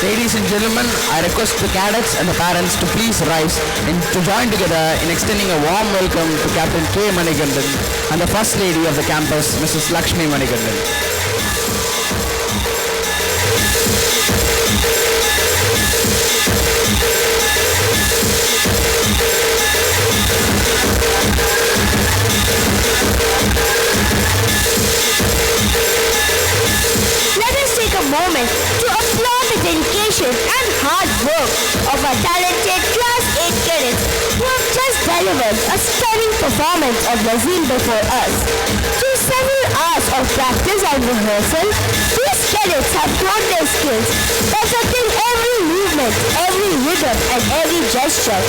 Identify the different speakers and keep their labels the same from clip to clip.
Speaker 1: Ladies and gentlemen, I request the cadets and the parents to please rise and to join together in extending a warm welcome to Captain K. Manikandan and the First Lady of the campus, Mrs. Lakshmi Manikandan.
Speaker 2: Let us take a moment to applaud the dedication and hard work of our talented Class 8 cadets who have just delivered a stunning performance of Brazil before us. Through several hours of practice and rehearsal, these cadets have honed their skills, perfecting every movement, every rhythm, and every gesture.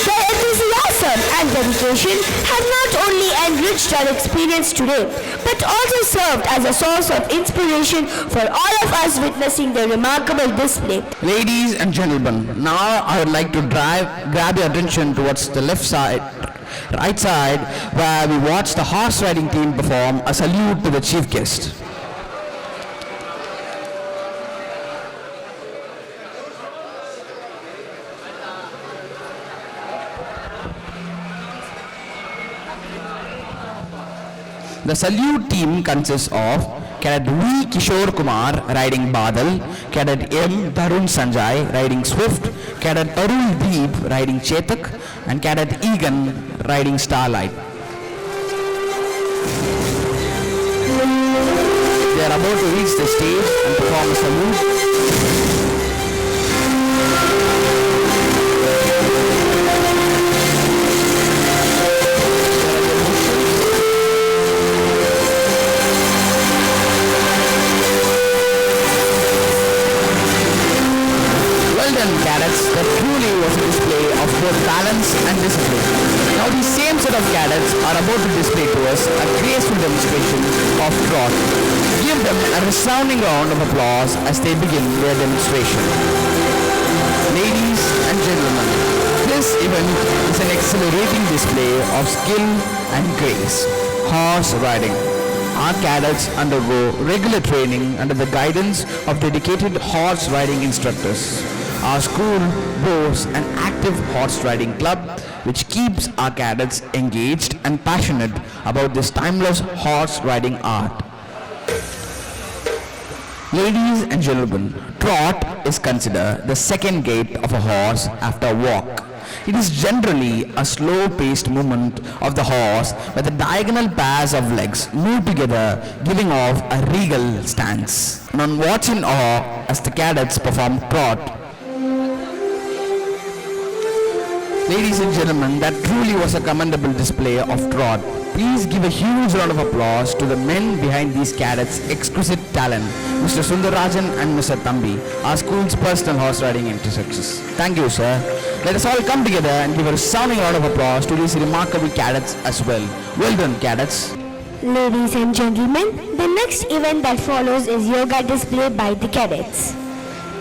Speaker 2: Their enthusiasm and dedication have not only enriched our experience today, but also served as a source of inspiration for all of us witnessing their remarkable display.
Speaker 1: Ladies and gentlemen, now I would like to grab your attention towards the right side, where we watch the horse riding team perform a salute to the chief guest. The salute team consists of Cadet V. Kishore Kumar riding Badal, Cadet M. Darun Sanjay riding Swift, Cadet Arul Deep riding Chetak, and Cadet Egan riding Starlight. They are about to reach the stage and perform a salute. Cadets, that truly was a display of both balance and discipline. Now these same set of cadets are about to display to us a graceful demonstration of trot. Give them a resounding round of applause as they begin their demonstration. Ladies and gentlemen, this event is an exhilarating display of skill and grace. Horse riding. Our cadets undergo regular training under the guidance of dedicated horse riding instructors. Our school boasts an active horse riding club which keeps our cadets engaged and passionate about this timeless horse riding art. Ladies and gentlemen, trot is considered the second gait of a horse after a walk. It is generally a slow-paced movement of the horse where the diagonal pairs of legs move together, giving off a regal stance. And on watch in awe as the cadets perform trot. Ladies and gentlemen, that truly was a commendable display of trot. Please give a huge round of applause to the men behind these cadets' exquisite talent, Mr. Sundarajan and Mr. Thambi, our school's personal horse riding instructors. Thank you, sir. Let us all come together and give a resounding round of applause to these remarkable cadets as well. Well done, cadets.
Speaker 2: Ladies and gentlemen, the next event that follows is yoga display by the cadets.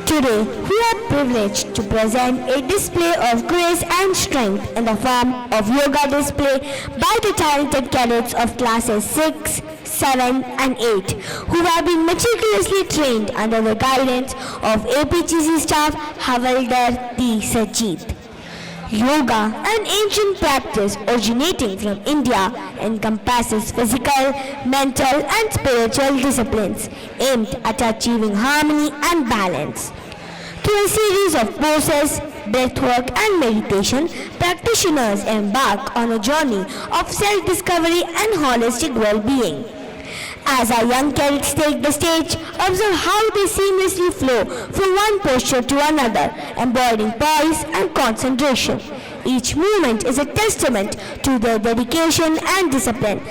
Speaker 2: Today, we are privileged to present a display of grace and strength in the form of yoga display by the talented cadets of classes 6, 7 and 8 who have been meticulously trained under the guidance of APGC staff Havaldar T. Sajid. Yoga, an ancient practice originating from India, encompasses physical, mental and spiritual disciplines aimed at achieving harmony and balance. Through a series of poses, breathwork and meditation, practitioners embark on a journey of self-discovery and holistic well-being. As our young cadets take the stage, observe how they seamlessly flow from one posture to another, embodying poise and concentration. Each movement is a testament to their dedication and discipline.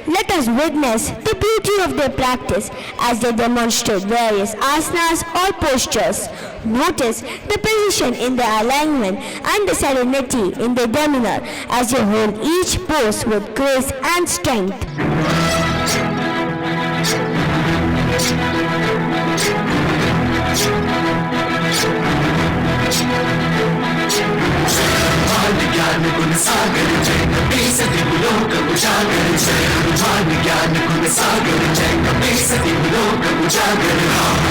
Speaker 2: Let us witness the beauty of their practice as they demonstrate various asanas or postures. Notice the precision in their alignment and the serenity in their demeanor as they hold each pose with grace and strength.
Speaker 3: सागर जय कपी सदिलोक उजागर जय हनुमान ज्ञान गुण सागर जय कपीस तिहु लोक उजागर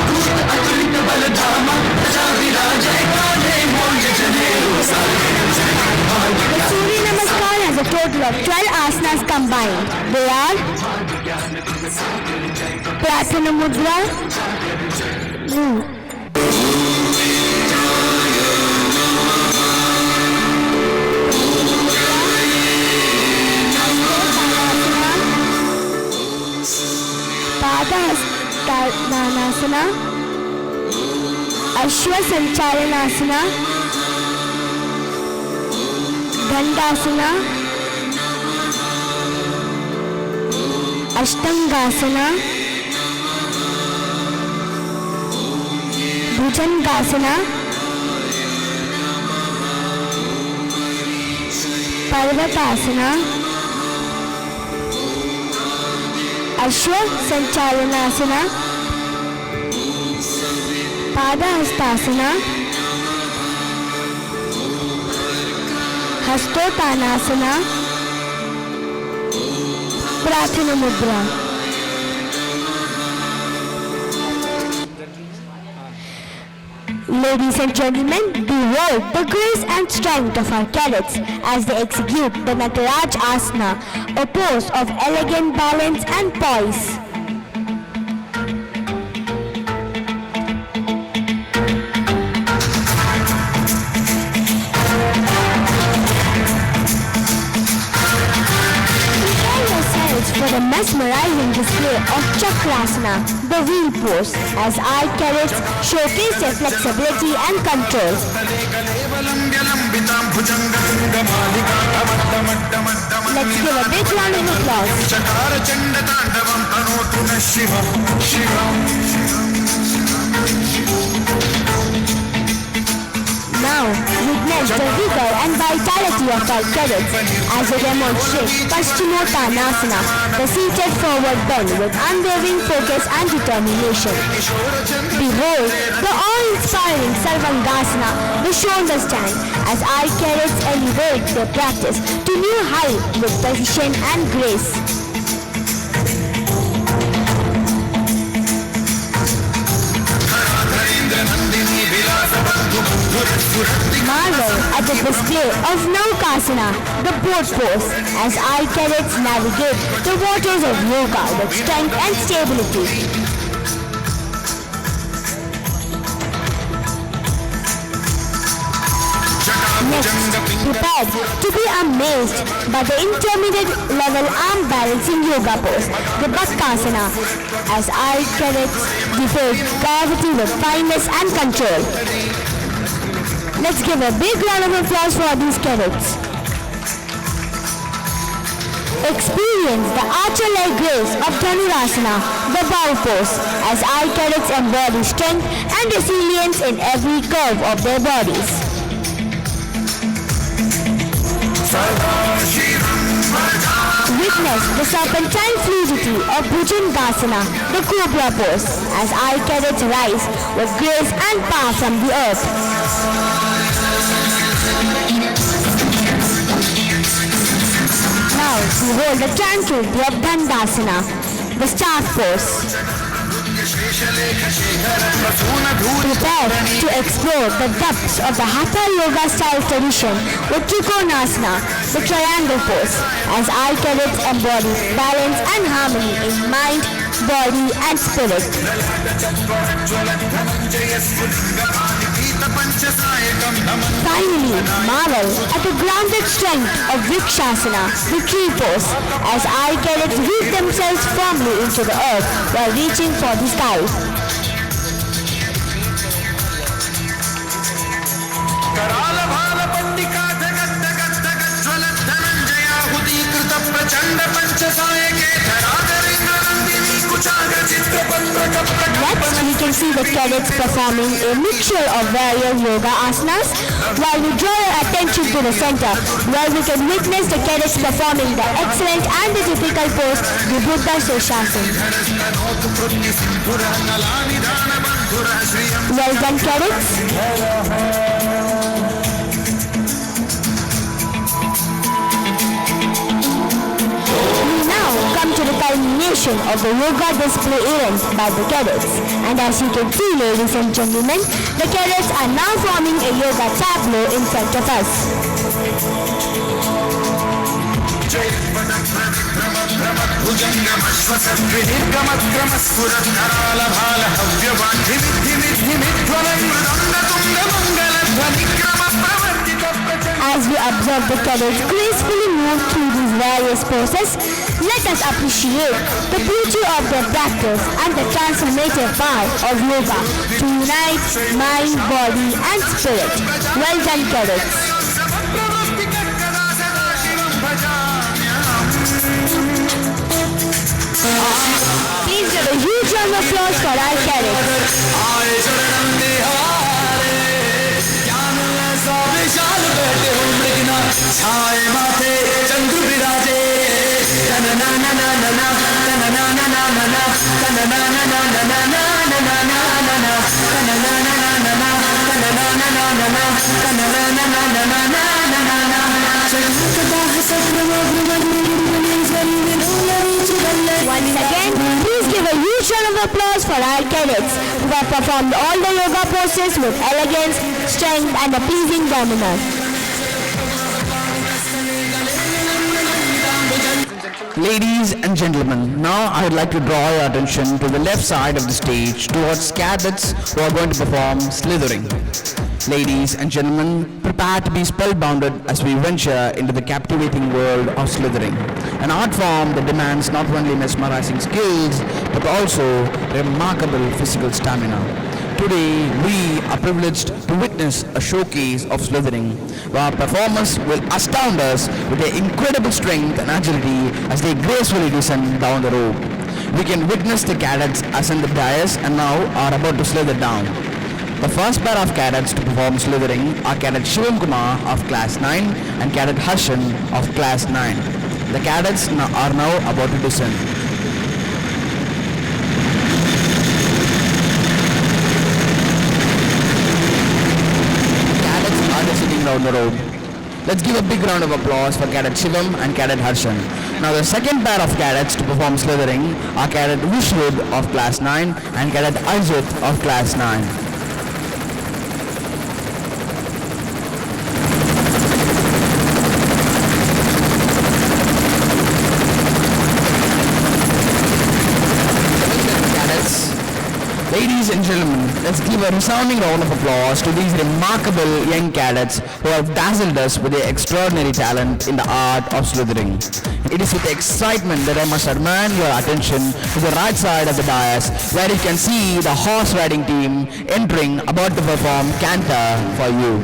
Speaker 3: भूत अतुलित बल धामा प्रजा विराजय कान्हे मोज जनेऊ सागर जय Hanuman
Speaker 2: The Surya Namaskar has a total of 12 asanas combined. They are Prarthana Mudra, Padahastanasana, Ashwa Sancharanasana, Dandasana, Ashtangasana, Bhujangasana, Parvatasana, Ashwa Sancharanasana, Padahastasana, Hastotanasana, Prarthana Mudra. Ladies and gentlemen, behold the grace and strength of our cadets as they execute the Nataraj Asana, a pose of elegant balance and poise. For the mesmerizing display of Chakrasana, the wheel pose, as our cadets showcase their flexibility and control. Let's give a big round of applause. Now, witness the vigor and vitality of our cadets as they demonstrate Paschimottanasana, the seated forward bend with unwavering focus and determination. Behold, the awe-inspiring Sarvangasana, the shoulder stand, as our cadets elevate their practice to new heights with precision and grace. Marvel at the display of Naukasana, the boat pose, as our cadets navigate the waters of yoga with strength and stability. Next, prepared to be amazed by the intermediate level arm balancing yoga pose, the Bhaskasana, as our cadets defy gravity with kindness and control. Let's give a big round of applause for these cadets. Experience the archer-like grace of Dhanurasana, the bow pose, as our cadets embody strength and resilience in every curve of their bodies. Witness the serpentine fluidity of Bhujangasana, the cobra pose, as our cadets rise with grace and power from the earth. Now, behold the tranquility of Dandasana, the staff pose. Prepare to explore the depths of the Hatha Yoga style tradition with Trikonasana, the triangle pose, as our cadets embody balance and harmony in mind, body and spirit. Finally, marvel at the grounded strength of Vrikshasana, the tree pose, as our cadets root themselves firmly into the earth while reaching for the sky. Next, we can see the cadets performing a mixture of various yoga asanas, while we draw your attention to the center, where we can witness the cadets performing the excellent and the difficult pose, the Buddha Seshasana. Well done, cadets. portion of the yoga display event by the cadets. And as you can see, ladies and gentlemen, the cadets are now forming a yoga tableau in front of us. As we observe the cadets gracefully move through these various poses, let us appreciate the beauty of their practice and the transformative power of yoga to unite mind, body and spirit. Well done, cadets. Please give a huge round of applause for our cadets.
Speaker 3: छाए माथे चंद्र विराजे तना ना ना ना ना ना तना ना ना ना ना ना तना ना ना ना ना ना ना ना ना ना ना तना ना ना ना ना ना तना ना ना ना ना ना तना ना ना ना ना ना ना ना ना चंद्रकदा हसप्रभा
Speaker 2: Once again, please give a huge round of applause for our cadets who have performed all the yoga poses with elegance, strength and a pleasing demeanor.
Speaker 1: Ladies and gentlemen, now I would like to draw your attention to the left side of the stage towards cadets who are going to perform slithering. Ladies and gentlemen, prepare to be spellbounded as we venture into the captivating world of slithering, an art form that demands not only mesmerizing skills but also remarkable physical stamina. Today, we are privileged to witness a showcase of slithering, where our performers will astound us with their incredible strength and agility as they gracefully descend down the rope. We can witness the cadets ascend the dais and now are about to slither down. The first pair of cadets to perform slithering are Cadet Shivam Kumar of Class 9 and Cadet Harshan of Class 9. The cadets are now about to descend. Sitting down the road. Let's give a big round of applause for Cadet Shivam and Cadet Harshan. Now the second pair of cadets to perform slithering are Cadet Vishrud of Class 9 and Cadet Ajit of Class 9. Ladies and gentlemen, let's give a resounding round of applause to these remarkable young cadets who have dazzled us with their extraordinary talent in the art of slithering. It is with excitement that I must demand your attention to the right side of the dais, where you can see the horse riding team entering about to perform Canter for you.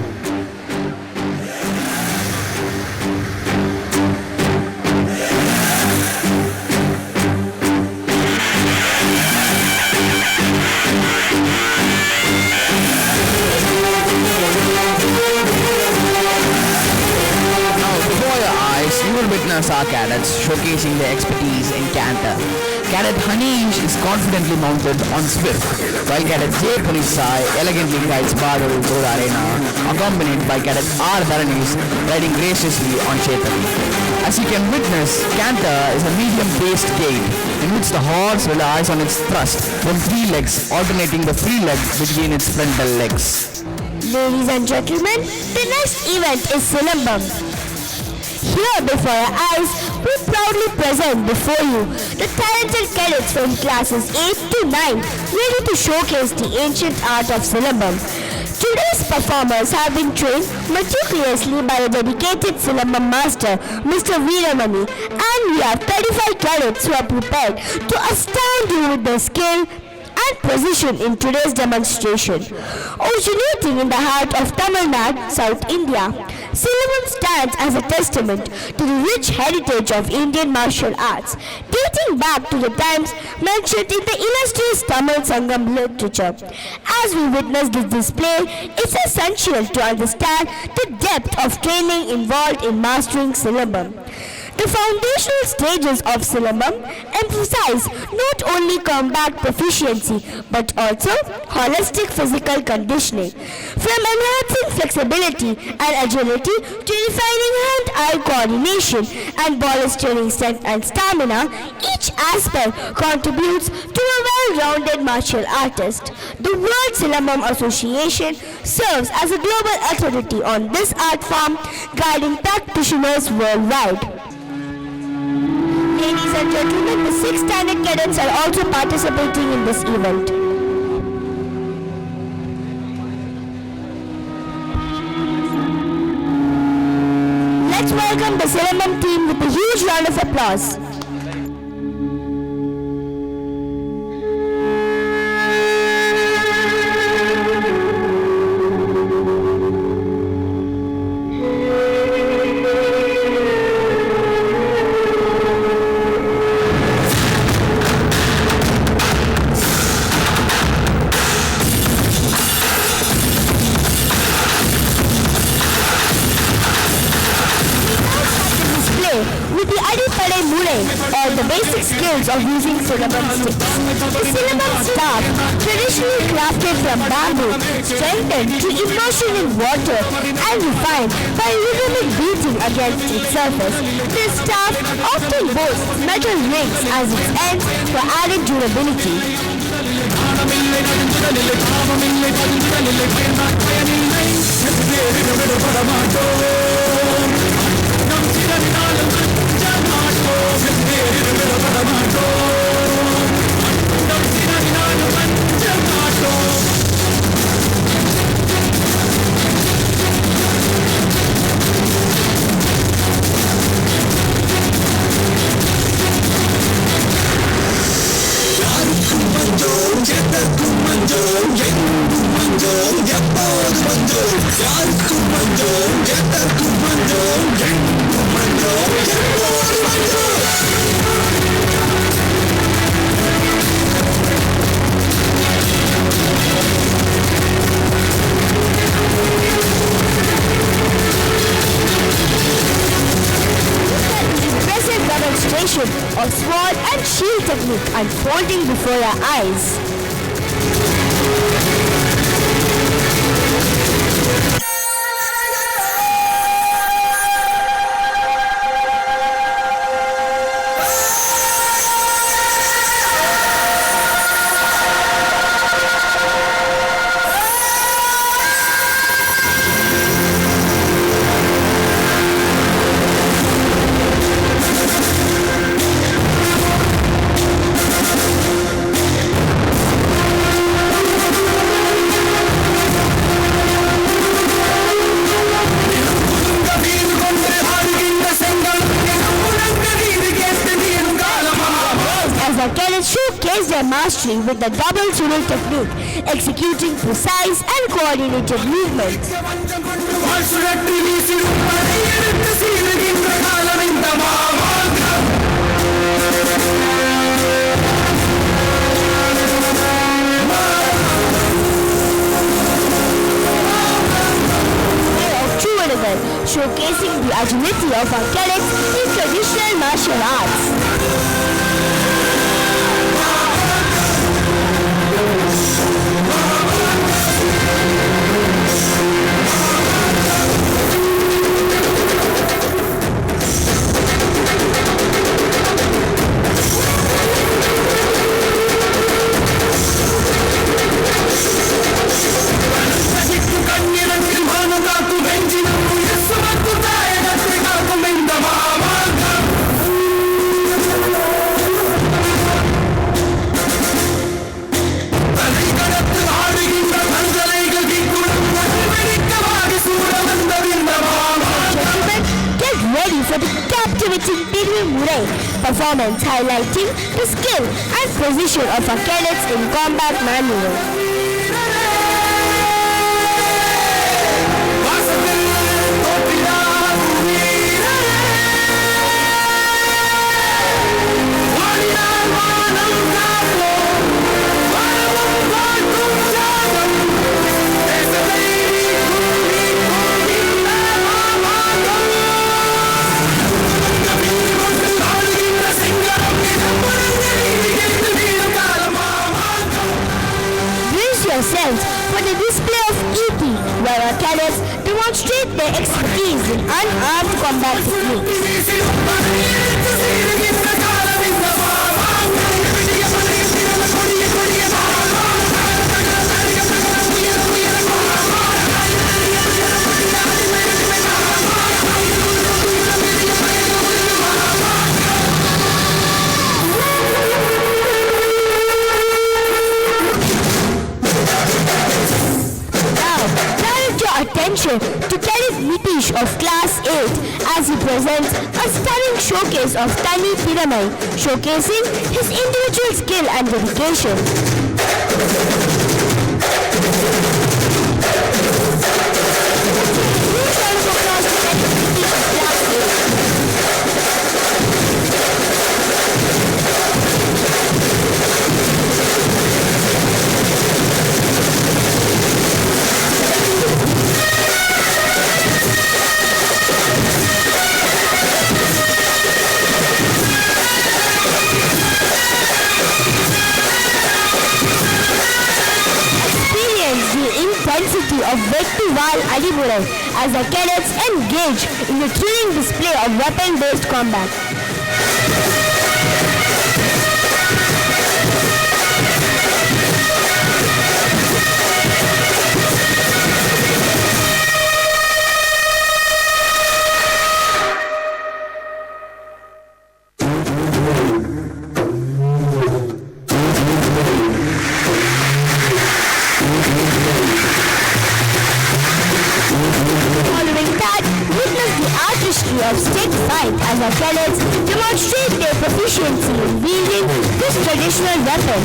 Speaker 1: Witness our cadets showcasing their expertise in canter. Cadet Hanish is confidently mounted on Swift, while Cadet J. Punisai elegantly guides Badal through the arena, accompanied by Cadet R. Dharanis riding graciously on Chetan. As you can witness, canter is a medium-paced gait in which the horse relies on its thrust from three legs, alternating the free leg between its frontal legs.
Speaker 2: Ladies and gentlemen, the next event is Silambam. Here before our eyes, we proudly present before you the talented cadets from classes 8 to 9 ready to showcase the ancient art of Silambam. Today's performers have been trained meticulously by a dedicated Silambam master, Mr. Veeramani, and we have 35 cadets who are prepared to astound you with their skill and precision in today's demonstration. Originating in the heart of Tamil Nadu, South India, Silambam stands as a testament to the rich heritage of Indian martial arts, dating back to the times mentioned in the illustrious Tamil Sangam literature. As we witness this display, it's essential to understand the depth of training involved in mastering Silambam. The foundational stages of Silambam emphasize not only combat proficiency but also holistic physical conditioning. From enhancing flexibility and agility to refining hand-eye coordination and bolstering strength and stamina, each aspect contributes to a well-rounded martial artist. The World Silambam Association serves as a global authority on this art form, guiding practitioners worldwide. Ladies and gentlemen, the 6th standard cadets are also participating in this event. Let's welcome the Silambam team with a huge round of applause. With the Adipade Mule, or the basic skills of using Silambam sticks. The Silambam staff, traditionally crafted from bamboo, strengthened to immersion in water and refined by rhythmic beating against its surface. This staff often boasts metal rings as its ends for added durability. Demonstration of sword and shield technique unfolding before our eyes. Our cadets showcase their mastery with the double swivel technique, executing precise and coordinated movements. Showcasing the agility of our cadets in traditional martial arts. For the captivating Tirvi Murai performance highlighting the skill and precision of our cadets in combat maneuvers. demonstrate their expertise in unarmed combat techniques. Attention to Kenneth Nitish of Class 8 as he presents a stunning showcase of Tani Piramai, showcasing his individual skill and dedication. Intensity of Vettuval Adimurai as the cadets engage in the thrilling display of weapon-based combat. Of stick fight as our cadets demonstrate their proficiency in wielding this traditional weapon.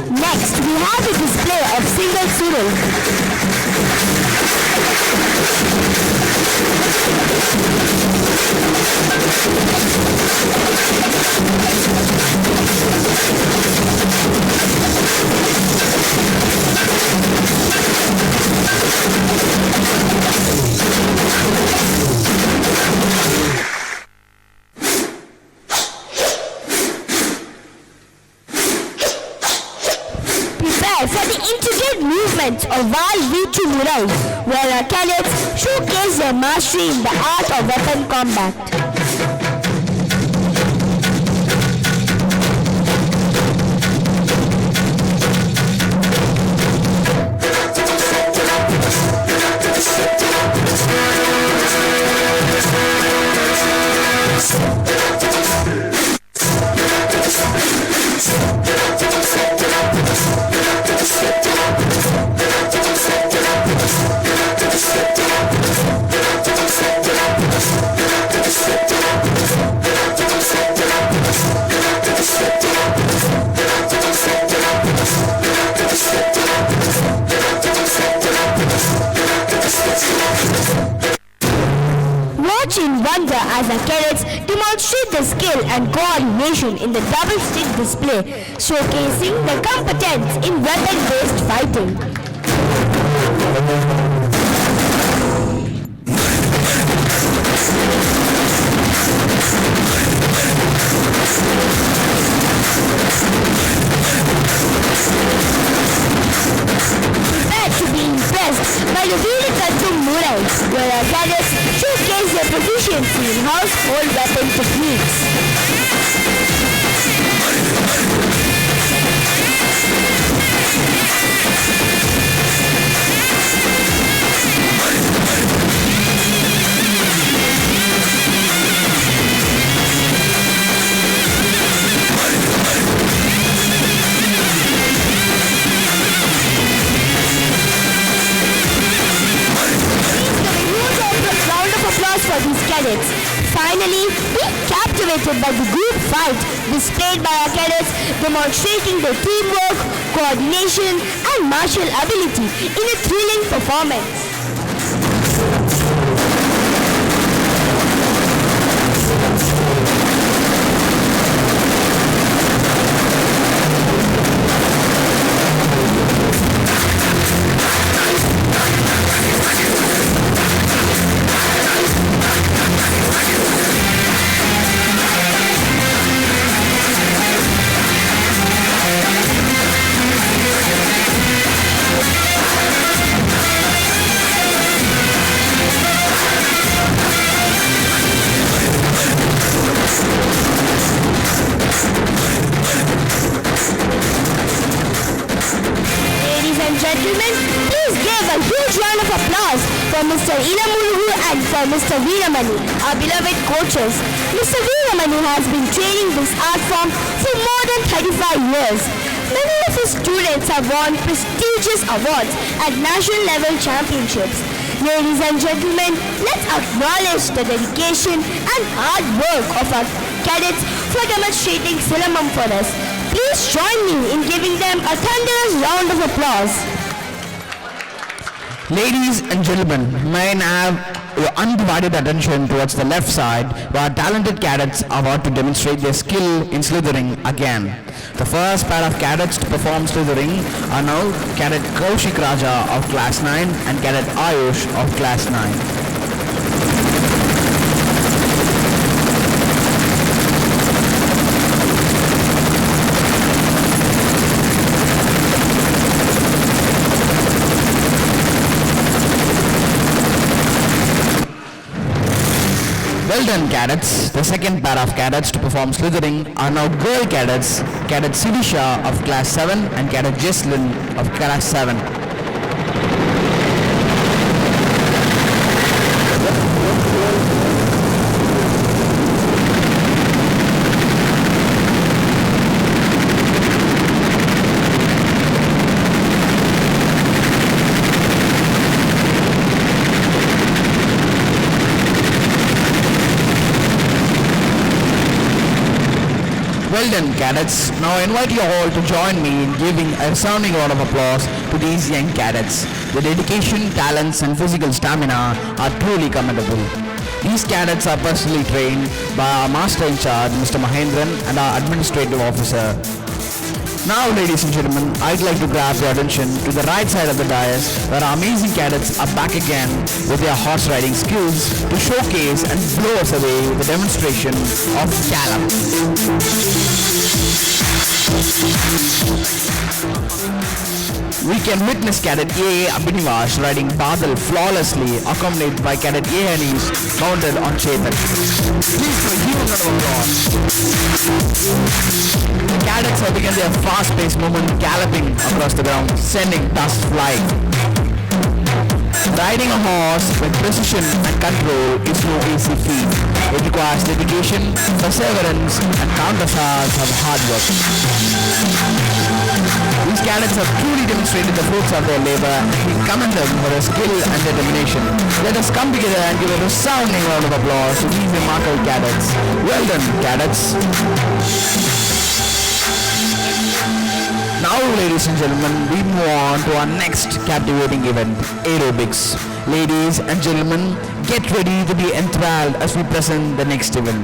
Speaker 2: Next, we have a display of single Surul. For the intricate movements of Val Vichu Murai, where our cadets showcase their mastery in the art of weapon combat. Watch in wonder as the cadets demonstrate their skill and coordination in the double stick display, showcasing their competence in weapon-based fighting. By the Veerikattu Murai, where our cadets showcase their proficiency in household weapon techniques. For these cadets. Finally, be captivated by the group fight displayed by our cadets, demonstrating their teamwork, coordination, and martial ability in a thrilling performance. Ladies and gentlemen, please give a huge round of applause for Mr. Ilamulugu and for Mr. Veeramani, our beloved coaches. Mr. Veeramani has been training this art form for more than 35 years. Many of his students have won prestigious awards at national level championships. Ladies and gentlemen, let's acknowledge the dedication and hard work of our cadets for demonstrating Silambam for us. Please join me in giving them a thunderous round of applause.
Speaker 1: Ladies and gentlemen, may I have your undivided attention towards the left side where talented cadets are about to demonstrate their skill in slithering again. The first pair of cadets to perform slithering are now Cadet Kaushik Raja of Class 9 and Cadet Ayush of Class 9. Well done, cadets. The second pair of cadets to perform slithering are now girl cadets, Cadet Siddhisha of Class 7 and Cadet Jesslyn of Class 7. Well done, cadets. Now I invite you all to join me in giving a resounding round of applause to these young cadets. Their dedication, talents and physical stamina are truly commendable. These cadets are personally trained by our Master in Charge, Mr. Mahendran, and our Administrative Officer. Now, ladies and gentlemen, I'd like to grab your attention to the right side of the dais where our amazing cadets are back again with their horse riding skills to showcase and blow us away with a demonstration of gallop. We can witness Cadet A. Abhinivas riding Badal flawlessly, accompanied by Cadet A. Anis mounted on Chetan. Please give a huge round of applause. The cadets have begun their fast-paced movement galloping across the ground, sending dust flying. Riding a horse with precision and control is no easy feat. It requires dedication, perseverance, and countless hours of hard work. These cadets have truly demonstrated the fruits of their labor, and we commend them for their skill and determination. Let us come together and give a resounding round of applause to these remarkable cadets. Well done, cadets. Now, ladies and gentlemen, we move on to our next captivating event, aerobics. Ladies and gentlemen, get ready to be enthralled as we present the next event.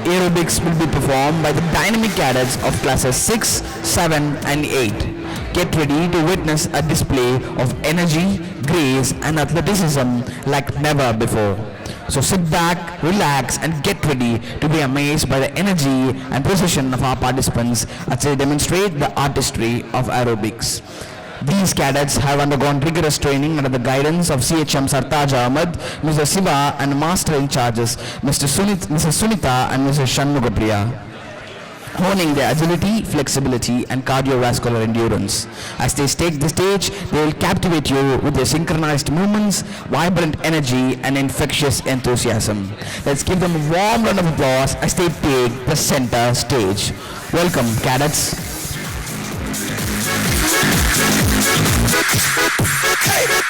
Speaker 1: Aerobics will be performed by the dynamic cadets of classes 6, 7 and 8. Get ready to witness a display of energy, grace and athleticism like never before. So sit back, relax and get ready to be amazed by the energy and precision of our participants as they demonstrate the artistry of aerobics. These cadets have undergone rigorous training under the guidance of CHM Sartaj Ahmed, Mr. Siva and Master in Charges Mrs. Sunita and Mrs. Shanmugapriya, honing their agility, flexibility and cardiovascular endurance. As they take the stage, they will captivate you with their synchronized movements, vibrant energy and infectious enthusiasm. Let's give them a warm round of applause as they take the center stage. Welcome, cadets. Hey!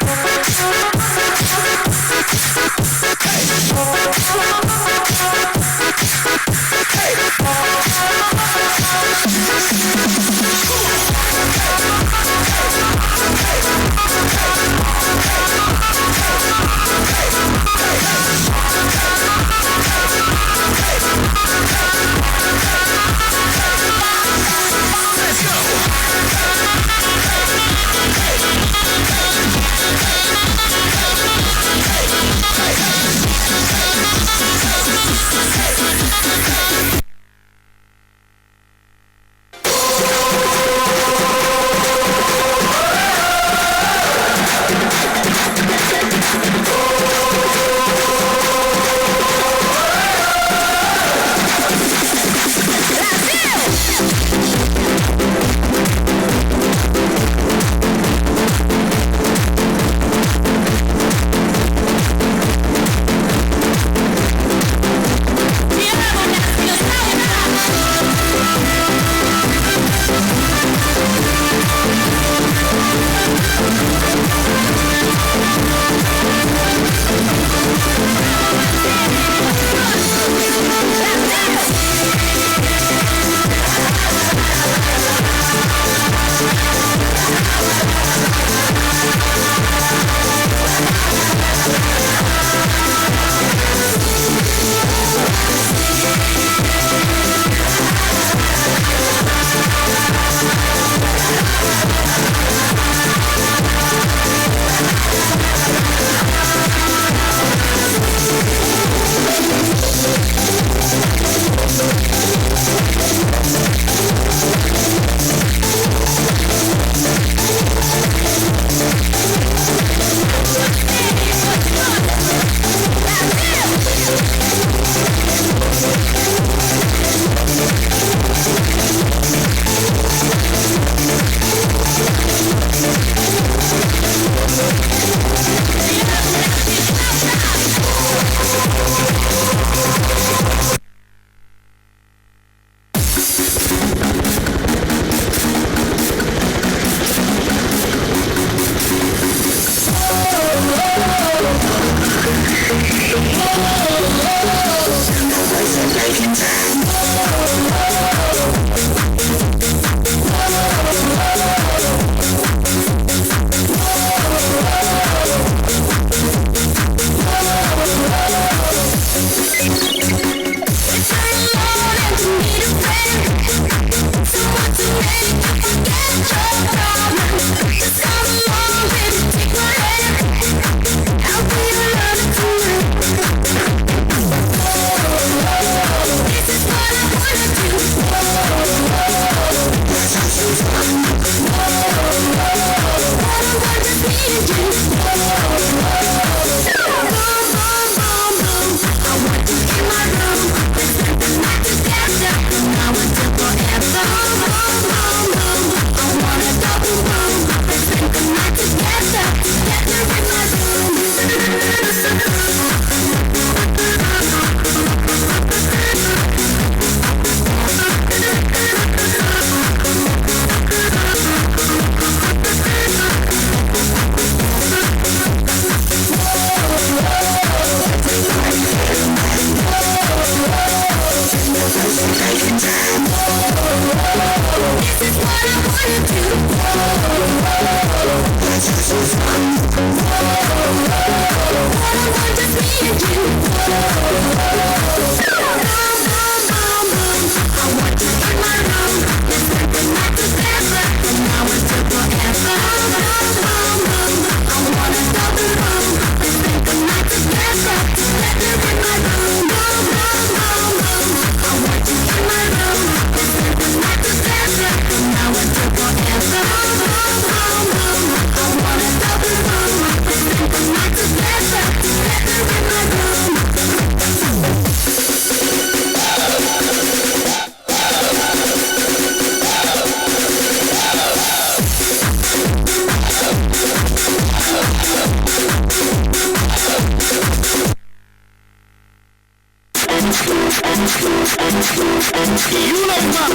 Speaker 3: Y uno más,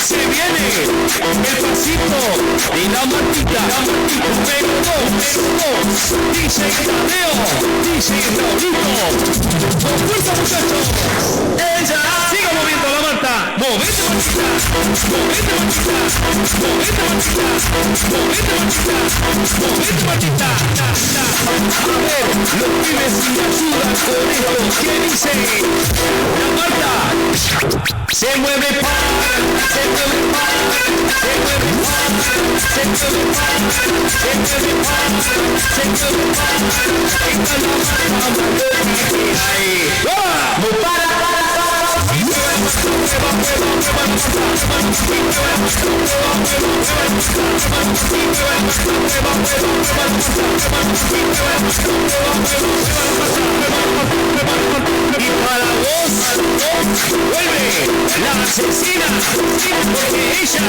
Speaker 3: se viene el pasito de la Martita, pero dos, dice Tadeo, dice Raulito, con fuerza muchachos, ella, siga moviendo la Marta, movete Martita, movete Martita, movete Martita, movete Martita, movete Martita, a ver, los pibes me ayudan con esto, ¿qué dice? La Marta, se mueve par, se mueve par, se mueve par, se mueve par, se mueve par, se mueve par, esta es la Marta Maloney, ahí, ¡no para! Y para vos, vuelve la asesina, porque ella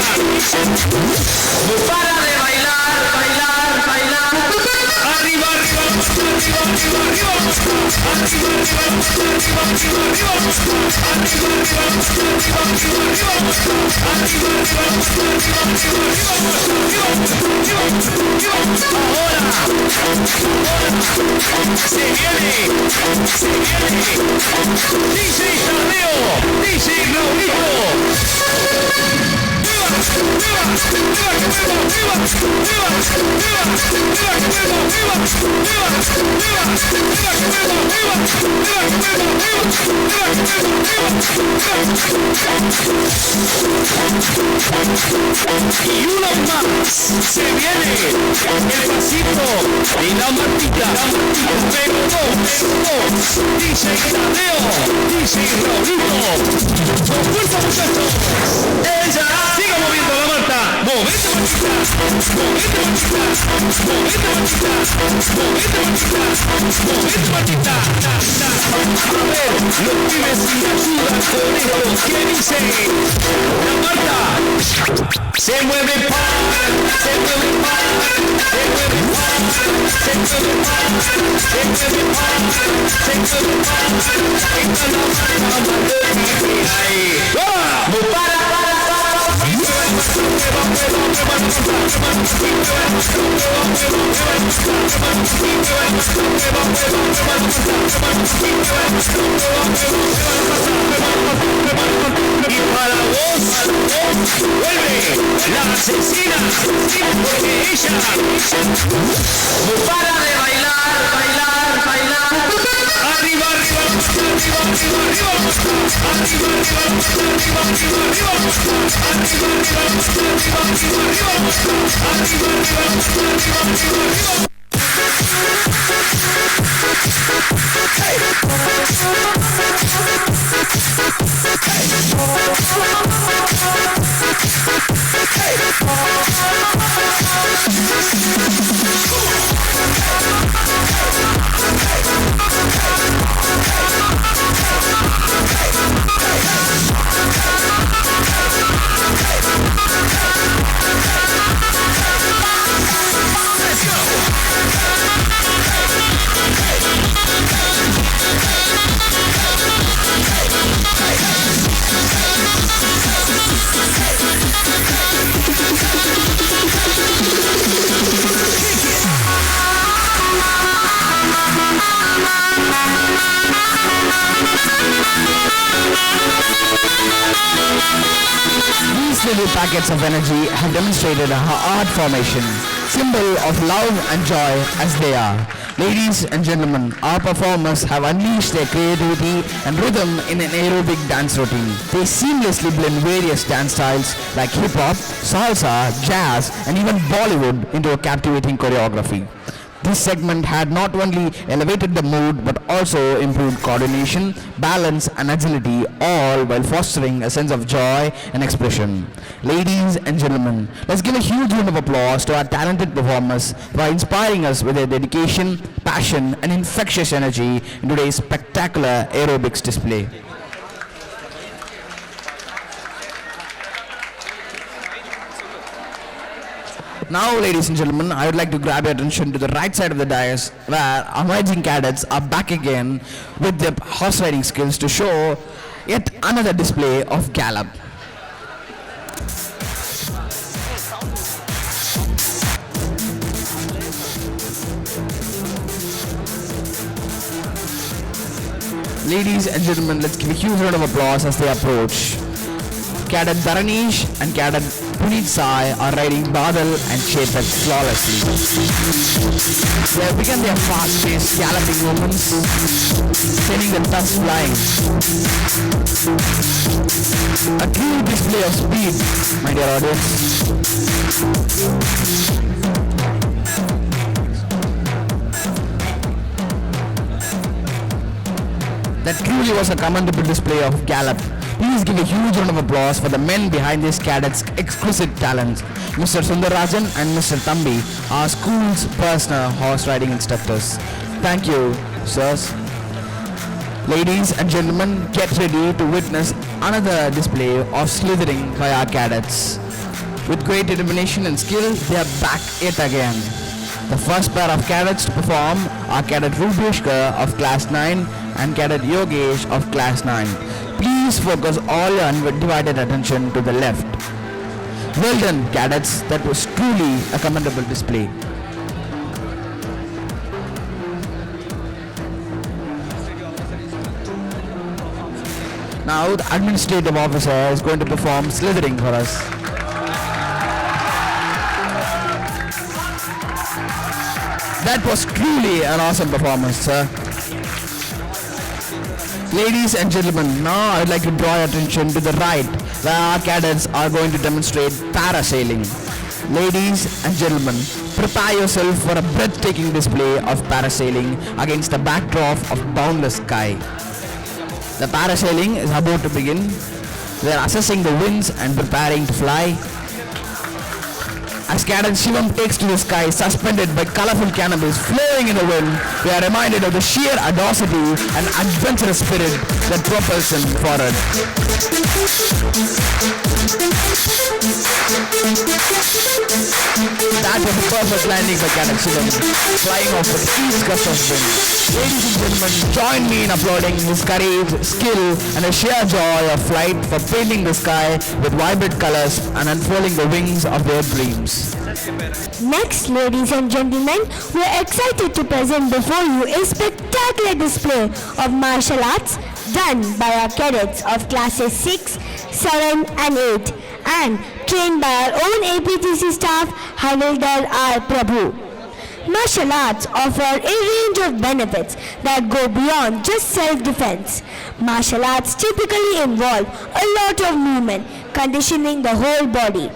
Speaker 3: no para de bailar, bailar, bailar. Arriba, arriba, arriba, arriba, arriba, arriba, arriba, arriba, se viene, dice Tadeo, dice Raulito. Y uno más, se viene el pasito de la Martita, pero dos, dice Tadeo, dice Raulito, con fuerza muchachos, ella, siga moviendo la Marta, movete Martita, movete Martita, movete Martita, movete Martita, movete Martita, a ver, los pibes me ayudan con esto, ¿qué dice? La Marta, se mueve par, se mueve par, se mueve par, se mueve par, se mueve par, se mueve par, esta es la Marta Maloney, ahí, no para, Y para vos, vuelve la asesina, porque ella no para de bailar, bailar, bailar. Arriba, arriba, arriba, arriba, arriba. Arriba, arriba, arriba, arriba, arriba. Arriba, arriba, arriba, arriba, arriba. Arriba, arriba, arriba, arriba, arriba.
Speaker 1: These little packets of energy have demonstrated a art formation, symbol of love and joy as they are. Ladies and gentlemen, our performers have unleashed their creativity and rhythm in an aerobic dance routine. They seamlessly blend various dance styles like hip-hop, salsa, jazz and even Bollywood into a captivating choreography. This segment had not only elevated the mood but also improved coordination, balance and agility, all while fostering a sense of joy and expression. Ladies and gentlemen, let's give a huge round of applause to our talented performers for inspiring us with their dedication, passion and infectious energy in today's spectacular aerobics display. Now, ladies and gentlemen, I would like to grab your attention to the right side of the dais where our emerging cadets are back again with their horse riding skills to show yet another display of gallop. Ladies and gentlemen, let's give a huge round of applause as they approach. Cadet Dharanish and Cadet Puneet Sai are riding Badal and Chetak flawlessly. They have begun their fast-paced galloping movements, sending the dust flying. A true display of speed, my dear audience. That truly was a commendable display of gallop. Please give a huge round of applause for the men behind these cadets' exquisite talents, Mr. Sundarajan and Mr. Thambi, our school's personal horse riding instructors. Thank you, sirs. Ladies and gentlemen, get ready to witness another display of slithering by our cadets. With great determination and skill, they are back yet again. The first pair of cadets to perform are Cadet Rubishka of Class 9 and Cadet Yogesh of Class 9. Please focus all your undivided attention to the left. Well done, cadets. That was truly a commendable display. Now the administrative officer is going to perform slithering for us. That was truly an awesome performance, sir. Ladies and gentlemen, now I would like to draw your attention to the right, where our cadets are going to demonstrate parasailing. Ladies and gentlemen, prepare yourself for a breathtaking display of parasailing against the backdrop of boundless sky. The parasailing is about to begin. They are assessing the winds and preparing to fly. As Cadet Shivam takes to the sky suspended by colorful canopies flowing in the wind, we are reminded of the sheer audacity and adventurous spirit that propels him forward. That was a perfect landing by Cadet Shivam, flying off with each gust of wind. Ladies and gentlemen, join me in applauding his courage, skill, and a sheer joy of flight for painting the sky with vibrant colors and unfolding the wings of their dreams.
Speaker 2: Next, ladies and gentlemen, we are excited to present before you a spectacular display of martial arts done by our cadets of classes 6, 7 and 8 and trained by our own APTC staff, Havildar R. Prabhu. Martial arts offer a range of benefits that go beyond just self-defense. Martial arts typically involve a lot of movement, conditioning the whole body.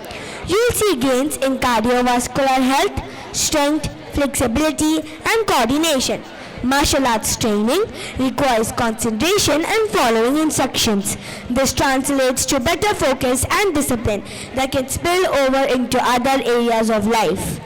Speaker 2: You'll see gains in cardiovascular health, strength, flexibility, and coordination. Martial arts training requires concentration and following instructions. This translates to better focus and discipline that can spill over into other areas of life.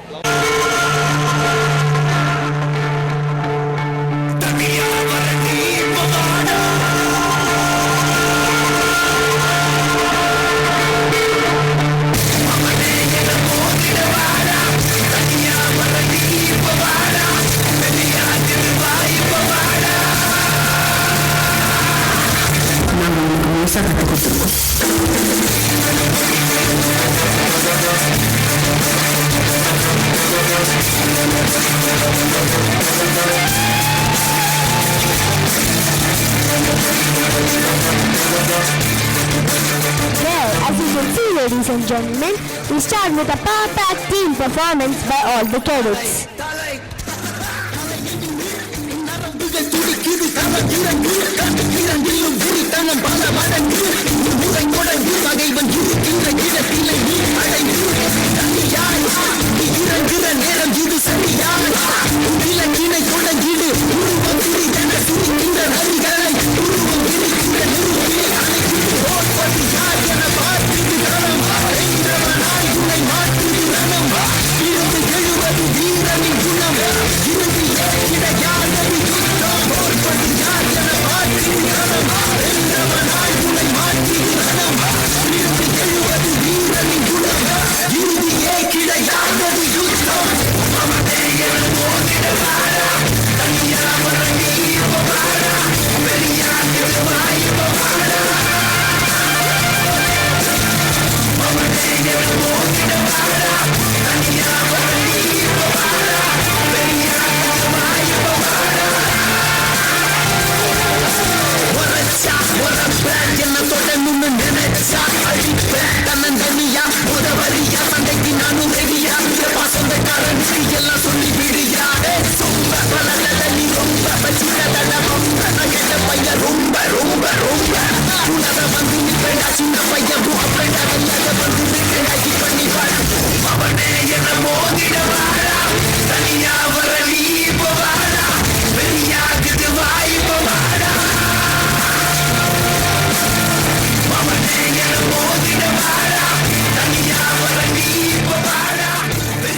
Speaker 2: Well, as you can see, ladies and gentlemen, we start with a power-packed team performance by all the cadets.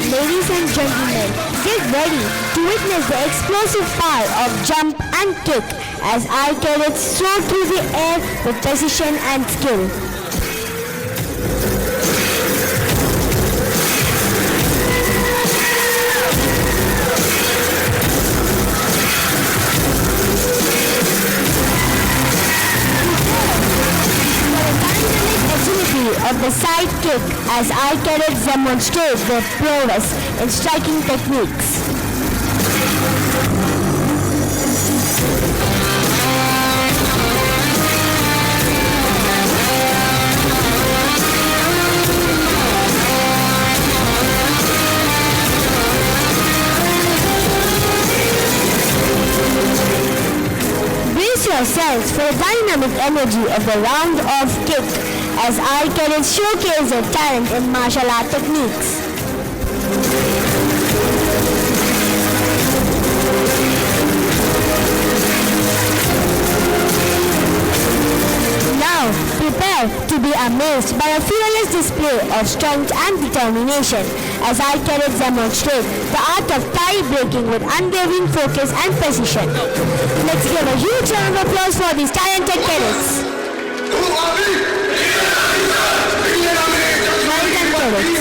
Speaker 2: Ladies and gentlemen, get ready to witness the explosive power of jump and kick as our cadets soar through the air with precision and skill. Of the side kick as our cadets demonstrate their prowess in striking techniques. Brace yourselves for the dynamic energy of the round-off kick as our cadets showcase their talent in martial art techniques. Now, prepare to be amazed by a fearless flawless display of strength and determination as our cadets demonstrate the art of tie breaking with unwavering focus and precision. Let's give a huge round of applause for these talented cadets. Well done, cadets.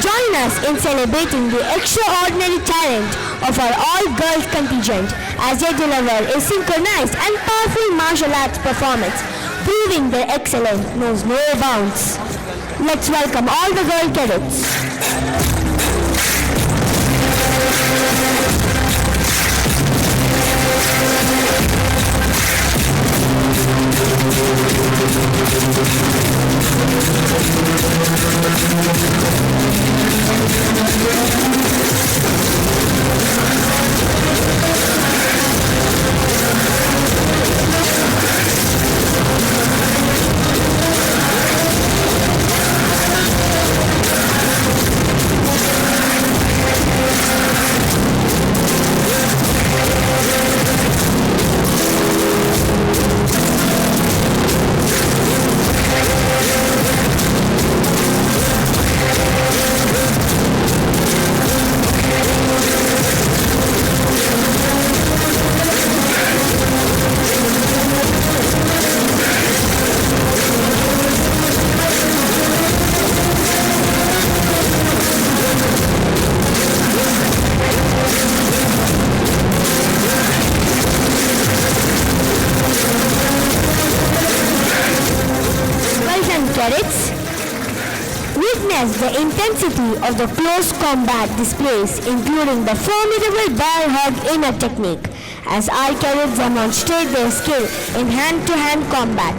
Speaker 2: Join us in celebrating the extraordinary talent of our all-girls contingent as they deliver a synchronized and powerful martial arts performance, proving their excellence knows no bounds. Let's welcome all the girl cadets. Cadets, witness the intensity of the close combat displays, including the formidable bear hug inner technique, as our cadets demonstrate their skill in hand-to-hand combat.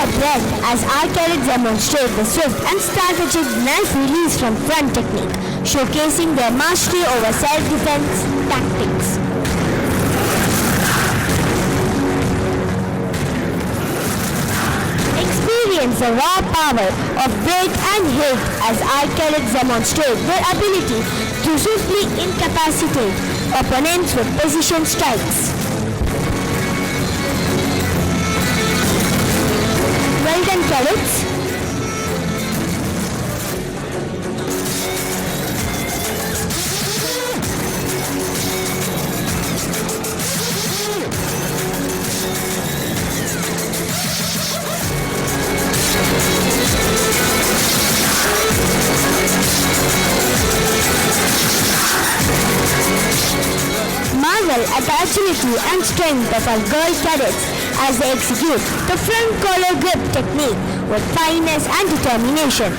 Speaker 2: Breath as our cadets demonstrate the swift and strategic knife release from front technique, showcasing their mastery over self-defense tactics. Experience the raw power of break and hit as our cadets demonstrate their ability to swiftly incapacitate opponents with precision strikes. Well done, cadets. Marvel at the agility and strength of our girl cadets as they execute the front collar grip technique with fineness and determination.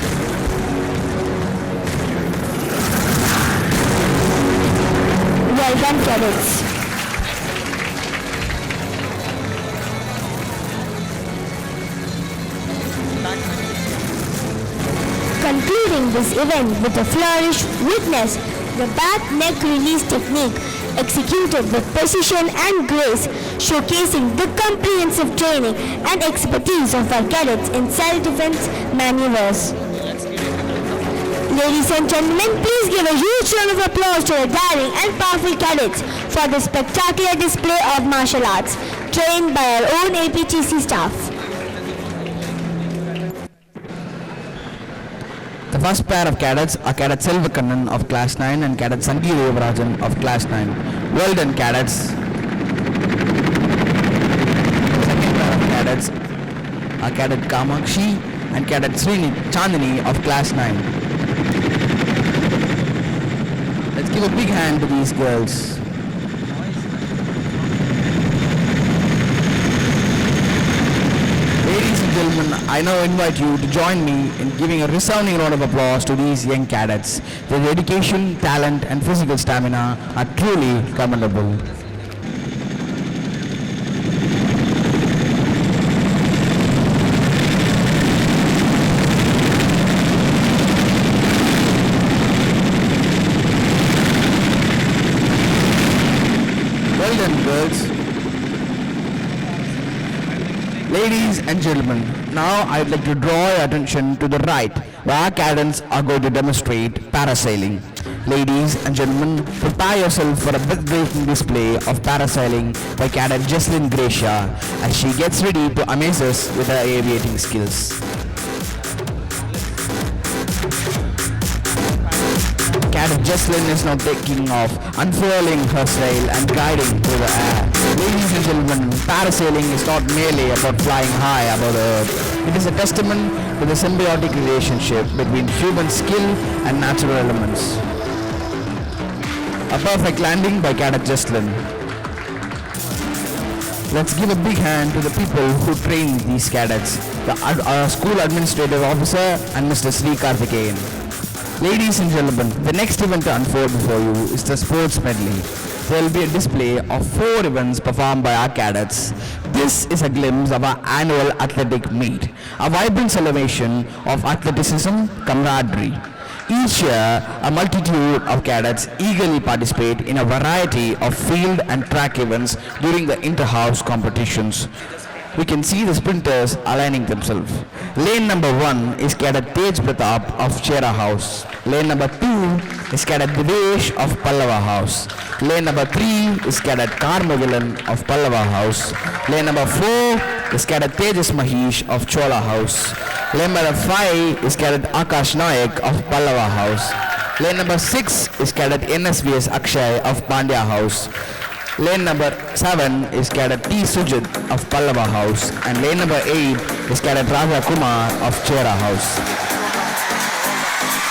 Speaker 2: Well done, cadets. Concluding this event with a flourish, witness the back neck release technique executed with precision and grace, showcasing the comprehensive training and expertise of our cadets in self-defense maneuvers. Ladies and gentlemen, please give a huge round of applause to the daring and powerful cadets for the spectacular display of martial arts trained by our own APTC staff.
Speaker 1: The first pair of cadets are Cadet Selvakannan of Class 9 and Cadet Sanjeev Devarajan of Class 9. Well done, cadets. Second pair of cadets are Cadet Kamakshi and Cadet Srini Chandani of Class 9. Let's give a big hand to these girls. Ladies and gentlemen, I now invite you to join me in giving a resounding round of applause to these young cadets. Their dedication, talent and physical stamina are truly commendable. Well done, girls. Ladies and gentlemen, now I'd like to draw your attention to the right, where our cadets are going to demonstrate parasailing. Ladies and gentlemen, prepare yourself for a breathtaking display of parasailing by Cadet Jesslyn Gracia as she gets ready to amaze us with her aviating skills. Cadet Jesslyn is now taking off, unfurling her sail and gliding through the air. Ladies and gentlemen, parasailing is not merely about flying high above the earth. It is a testament to the symbiotic relationship between human skill and natural elements. A perfect landing by Cadet Jesslyn. Let's give a big hand to the people who train these cadets, our school administrative officer and Mr. Sri Karthikeyan. Ladies and gentlemen, the next event to unfold before you is the sports medley. There will be a display of 4 events performed by our cadets. This is a glimpse of our annual athletic meet, a vibrant celebration of athleticism, camaraderie. Each year, a multitude of cadets eagerly participate in a variety of field and track events during the inter-house competitions. We can see the sprinters aligning themselves. Lane number 1 is Cadet Tej Pratap of Chera House. Lane number 2 is Cadet Divesh of Pallava House. Lane number 3 is Cadet Karmagilan of Pallava House. Lane number 4 is Cadet Tejas Mahesh of Chola House. Lane number 5 is Cadet Akash Nayak of Pallava House. Lane number 6 is Cadet NSVS Akshay of Pandya House. Lane number 7 is Cadet T. Sujit of Pallava House, and lane number 8 is Cadet Raja Kumar of Chera House.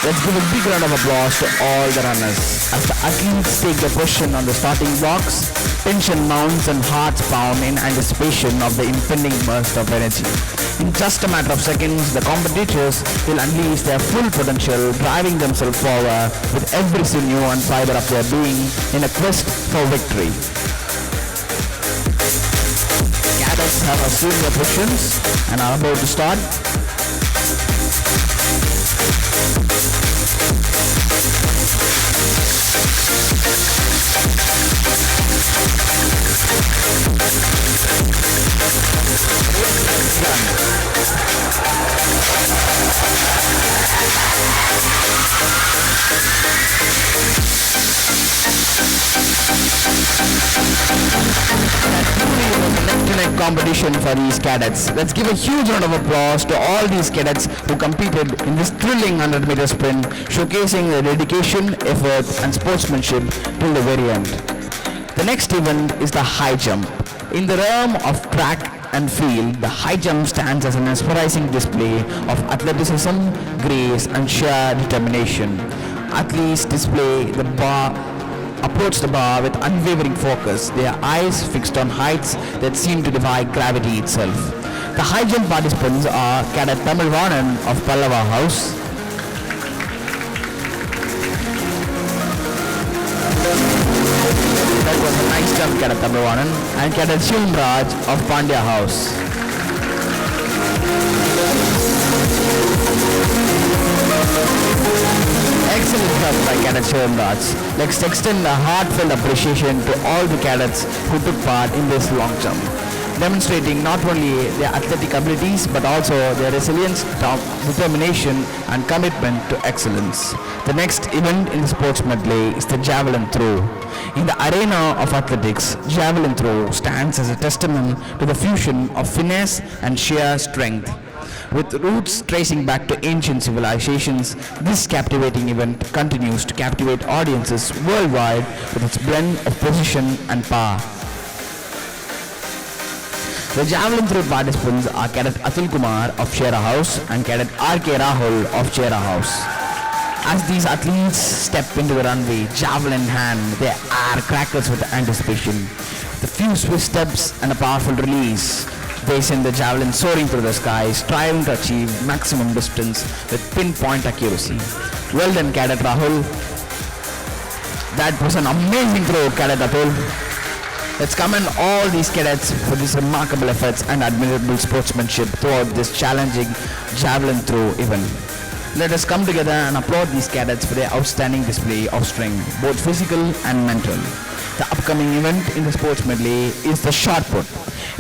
Speaker 1: Let's give a big round of applause to all the runners. As the athletes take their position on the starting blocks, tension mounts and hearts pound in anticipation of the impending burst of energy. In just a matter of seconds, the competitors will unleash their full potential, driving themselves forward with every sinew and fiber of their being in a quest for victory. Cadets have assumed their positions and are about to start. Neck-to-neck competition for these cadets. Let's give a huge round of applause to all these cadets who competed in this thrilling 100-meter sprint, showcasing their dedication, effort and sportsmanship till the very end. The next event is the high jump. In the realm of track and field, the high jump stands as an mesmerizing display of athleticism, grace and sheer determination. Athletes display the approach the bar with unwavering focus, their eyes fixed on heights that seem to defy gravity itself. The high jump participants are Cadet Tamil Vanan of Pallava House, that was a nice jump, Cadet Tamil Vanan, and Cadet Shivam Raj of Pandya House. Excellent job by Cadet Shivam Raj. Let's extend a heartfelt appreciation to all the cadets who took part in this long jump, demonstrating not only their athletic abilities but also their resilience, determination and commitment to excellence. The next event in the sports medley is the javelin throw. In the arena of athletics, javelin throw stands as a testament to the fusion of finesse and sheer strength. With roots tracing back to ancient civilizations, this captivating event continues to captivate audiences worldwide with its blend of precision and power. The javelin throw participants are Cadet Atul Kumar of Chera House and Cadet R.K. Rahul of Chera House. As these athletes step into the runway, javelin in hand, their air crackles with anticipation. The few swift steps and a powerful release, they send the javelin soaring through the sky, striving to achieve maximum distance with pinpoint accuracy. Well done, Cadet Rahul. That was an amazing throw, Cadet Atul. Let's commend all these cadets for these remarkable efforts and admirable sportsmanship throughout this challenging javelin throw event. Let us come together and applaud these cadets for their outstanding display of strength, both physical and mental. The upcoming event in the sports medley is the shot put.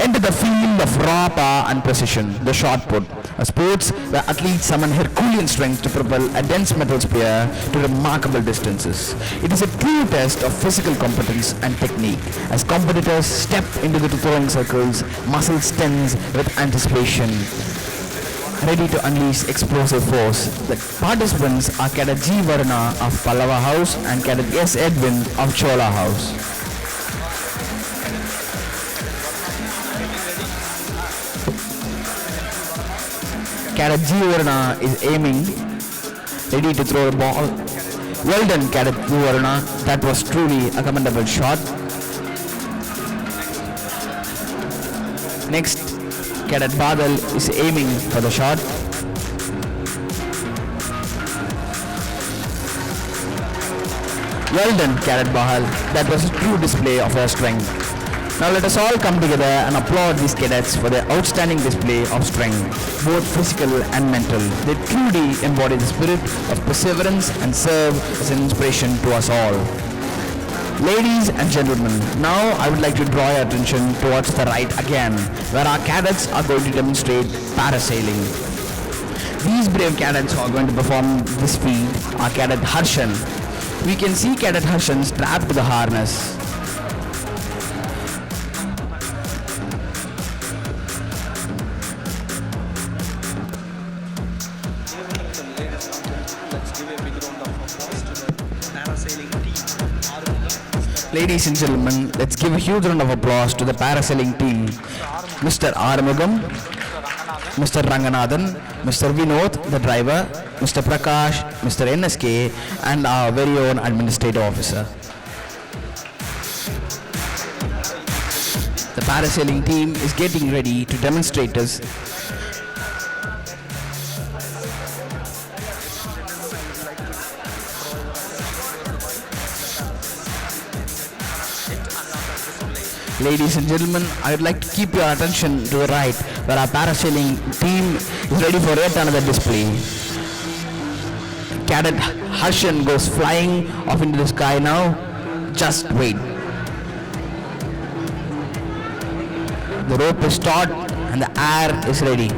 Speaker 1: Enter the field of raw power and precision, the shot put, a sports where athletes summon Herculean strength to propel a dense metal spear to remarkable distances. It is a true test of physical competence and technique. As competitors step into the throwing circles, muscles tense with anticipation, ready to unleash explosive force. The participants are Cadet G. Varna of Pallava House and Cadet S. Edwin of Chola House. Cadet G. Varna is aiming, ready to throw a ball. Well done, Cadet G. Varna. That was truly a commendable shot. Next, Cadet Badal is aiming for the shot. Well done, Cadet Bahal. That was a true display of her strength. Now let us all come together and applaud these cadets for their outstanding display of strength, both physical and mental. They truly embody the spirit of perseverance and serve as an inspiration to us all. Ladies and gentlemen, now I would like to draw your attention towards the right again, where our cadets are going to demonstrate parasailing. These brave cadets who are going to perform this feat are Cadet Harshan. We can see Cadet Harshan strapped to the harness. Ladies and gentlemen, let's give a huge round of applause to the parasailing team. Mr. Armugam, Mr. Ranganathan, Mr. Vinod, the driver, Mr. Prakash, Mr. NSK, and our very own administrative officer. The parasailing team is getting ready to demonstrate us. Ladies and gentlemen, I would like to keep your attention to the right, where our parasailing team is ready for yet another display. Cadet Harshan goes flying off into the sky now. Just wait. The rope is taut and the air is ready.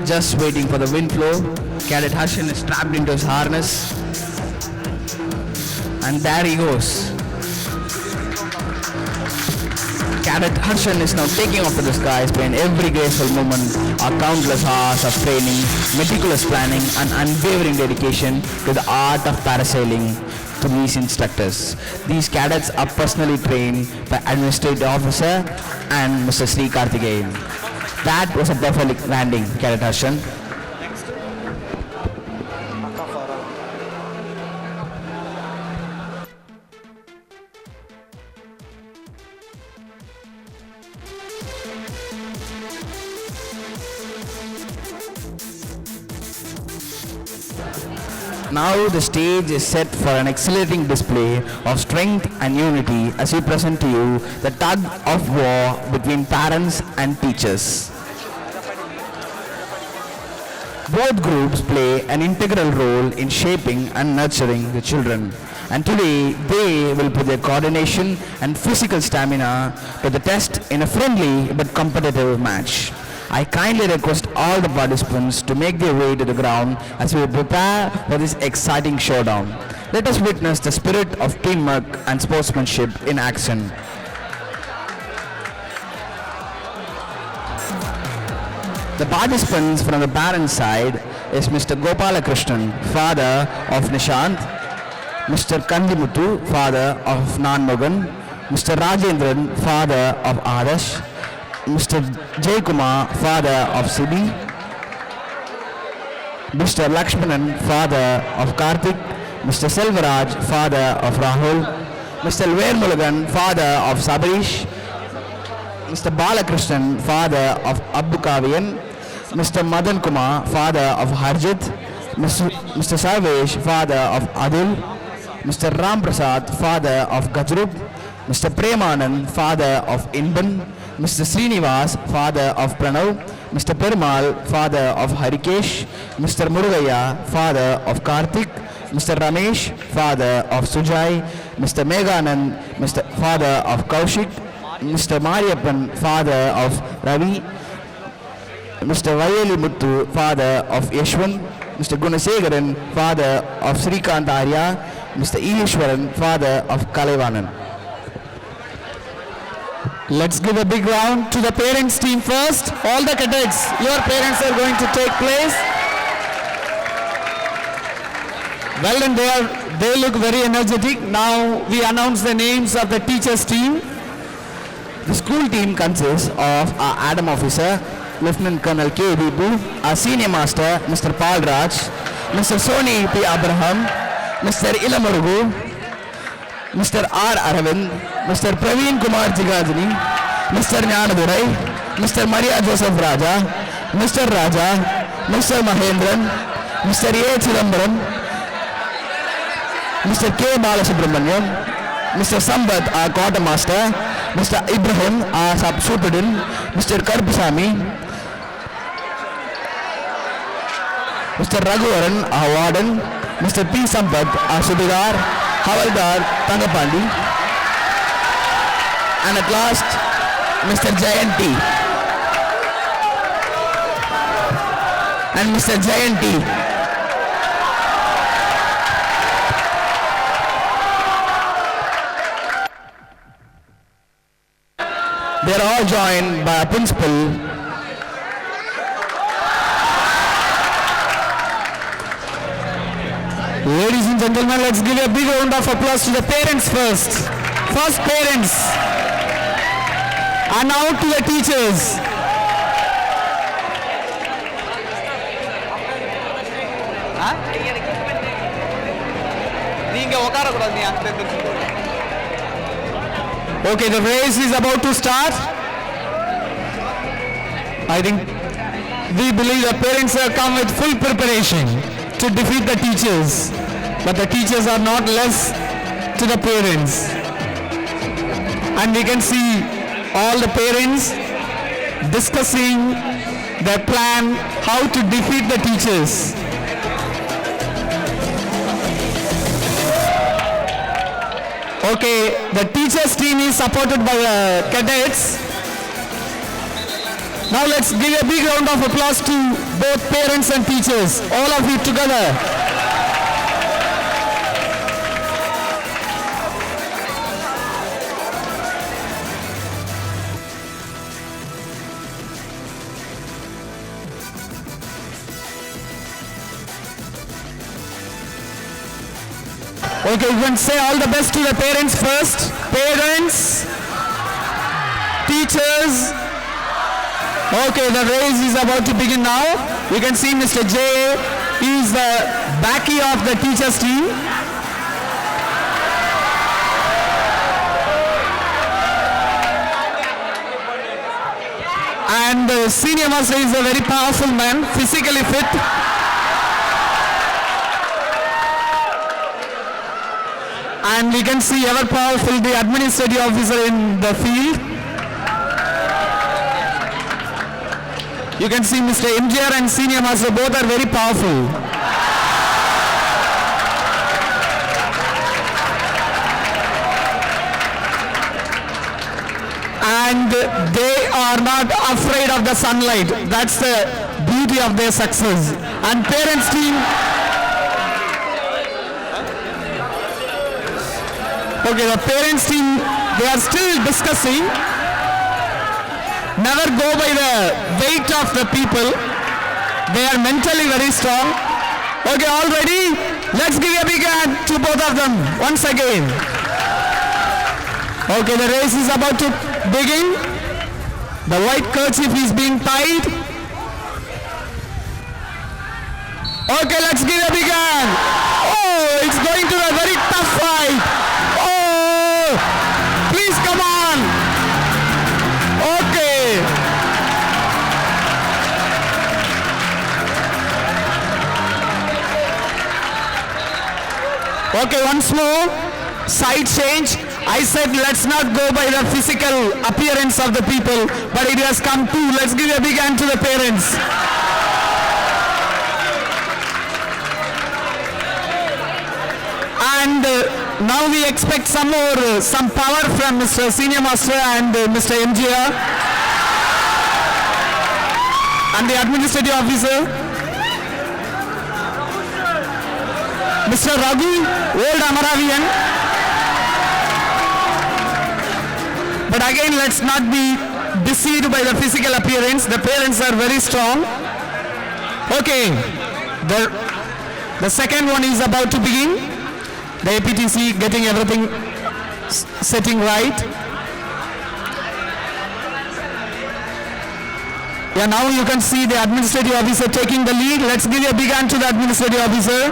Speaker 1: Just waiting for the wind flow. Cadet Harshan is strapped into his harness. And there he goes. Cadet Harshan is now taking off to the skies by every graceful moment, our countless hours of training, meticulous planning and unwavering dedication to the art of parasailing to these instructors. These cadets are personally trained by Administrative Officer and Mr. Sri Karthikeyan. That was a perfect landing, Cadet Harshan. Now the stage is set for an exhilarating display of strength and unity as we present to you the tug of war between parents and teachers. Both groups play an integral role in shaping and nurturing the children, and today they will put their coordination and physical stamina to the test in a friendly but competitive match. I kindly request all the participants to make their way to the ground as we prepare for this exciting showdown. Let us witness the spirit of teamwork and sportsmanship in action. The participants from the parents' side is Mr. Gopalakrishnan, father of Nishant, Mr. Kandimuthu, father of Nanmogan, Mr. Rajendran, father of Adarsh, Mr. Jaykumar, father of Siddhi, Mr. Lakshmanan, father of Karthik, Mr. Selvaraj, father of Rahul, Mr. Vermulagan, father of Sabarish, Mr. Balakrishnan, father of Abdukavian, Mr. Madan Kumar, father of Harjit, Mr. Sarvesh, father of Adil, Mr. Ram Prasad, father of Gajrup, Mr. Premanand, father of Inban, Mr. Srinivas, father of Pranav, Mr. Perumal, father of Harikesh, Mr. Murugaya, father of Karthik, Mr. Ramesh, father of Sujai, Mr. Meghanand, Mr. father of Kaushik, Mr. Mariappan, father of Ravi, Mr. Vayeli Muttu, father of Yashwant, Mr. Gunasegaran, father of Srikant Arya, Mr. Ishwaran, father of Kalaivanan.
Speaker 4: Let's give a big round to the parents team first. All the cadets, your parents are going to take place. Well, and they look very energetic. Now we announce the names of the teachers team.
Speaker 1: The school team consists of our Adam officer, Lieutenant Colonel K. Deepu, our senior master, Mr. Paul Raj, Mr. Soni P. Abraham, Mr. Ilamurugu, Mr. R. Aravind, Mr. Praveen Kumar Jigajani, Mr. Jnanadurai, Mr. Maria Joseph Raja, Mr. Raja, Mr. Mahendran, Mr. A. Chidambaram, Mr. K. Balasubramaniam, Mr. Sambat, our quartermaster, Mr. Ibrahim, our sub-superintendent, Mr. Karpusamy, Mr. Raghuvaran, our warden, Mr. P. Sampat, our subedar, Havaldar, Tangapandi, and at last, Mr. Jayanti. And Mr. Jayanti. They are all joined by a principal.
Speaker 4: Ladies and gentlemen, let's give a big round of applause to the parents first. First parents. And now to the teachers. Okay, the race is about to start. I think we believe the parents have come with full preparation to defeat the teachers, but the teachers are not less to the parents. And we can see all the parents discussing their plan how to defeat the teachers. Okay, the teachers team is supported by the cadets. Now let's give a big round of applause to both parents and teachers, all of you together. Okay, you can say all the best to the parents first. Parents, teachers. Okay, the race is about to begin now. You can see Mr. J is the backy of the teachers team. And the senior master is a very powerful man, physically fit. And we can see ever powerful the administrative officer in the field. You can see Mr. MGR and Senior Master both are very powerful. And they are not afraid of the sunlight. That's the beauty of their success. And parents team. Okay, the parents team, they are still discussing. Never go by the weight of the people. They are mentally very strong. Okay, all ready? Let's give a big hand to both of them once again. Okay, the race is about to begin. The white kerchief is being tied. Okay, let's give a big hand. Oh, it's going to be a very tough fight. Oh, please come on. Okay. Okay, once more. Side change. I said let's not go by the physical appearance of the people, but it has come to. Let's give a big hand to the parents. And now we expect some power from Mr. Senior Master and Mr. MGR and the administrative officer. Mr. Raghu, old Amaravian. But again, let's not be deceived by the physical appearance. The parents are very strong. Okay, the second one is about to begin. The APTC getting everything setting right. Yeah, now you can see the administrative officer taking the lead. Let's give a big hand to the administrative officer.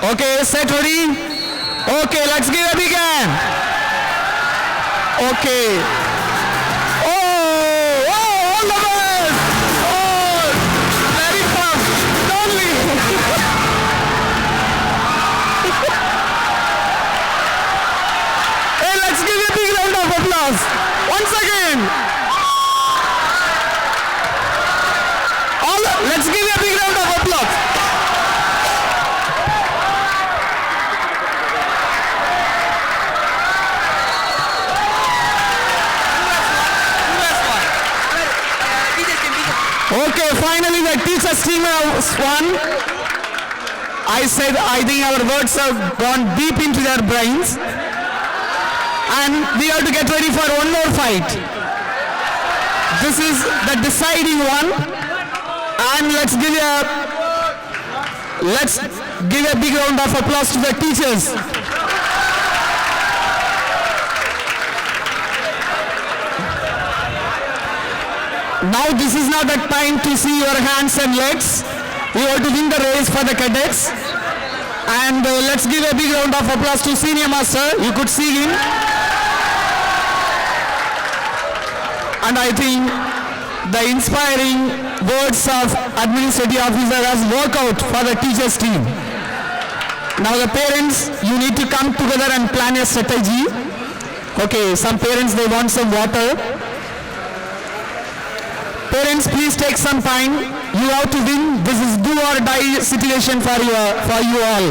Speaker 4: Okay, set, ready? Okay, let's give a big hand. Okay. Oh, all the best. Oh, very fast. Don't leave. Hey, let's give a big round of applause. Once again. Let's give a big round of applause. Okay, finally the teachers team has won. I think our words have gone deep into their brains. And we have to get ready for one more fight. This is the deciding one. And let's give a big round of applause to the teachers. Now this is not the time to see your hands and legs. We have to win the race for the cadets. And let's give a big round of applause to Senior Master. You could see him. And I think the inspiring words of administrative officer has worked out for the teachers team. Now the parents, you need to come together and plan a strategy. Okay, some parents, they want some water. Parents, please take some time. You have to win. This is do or die situation for you all.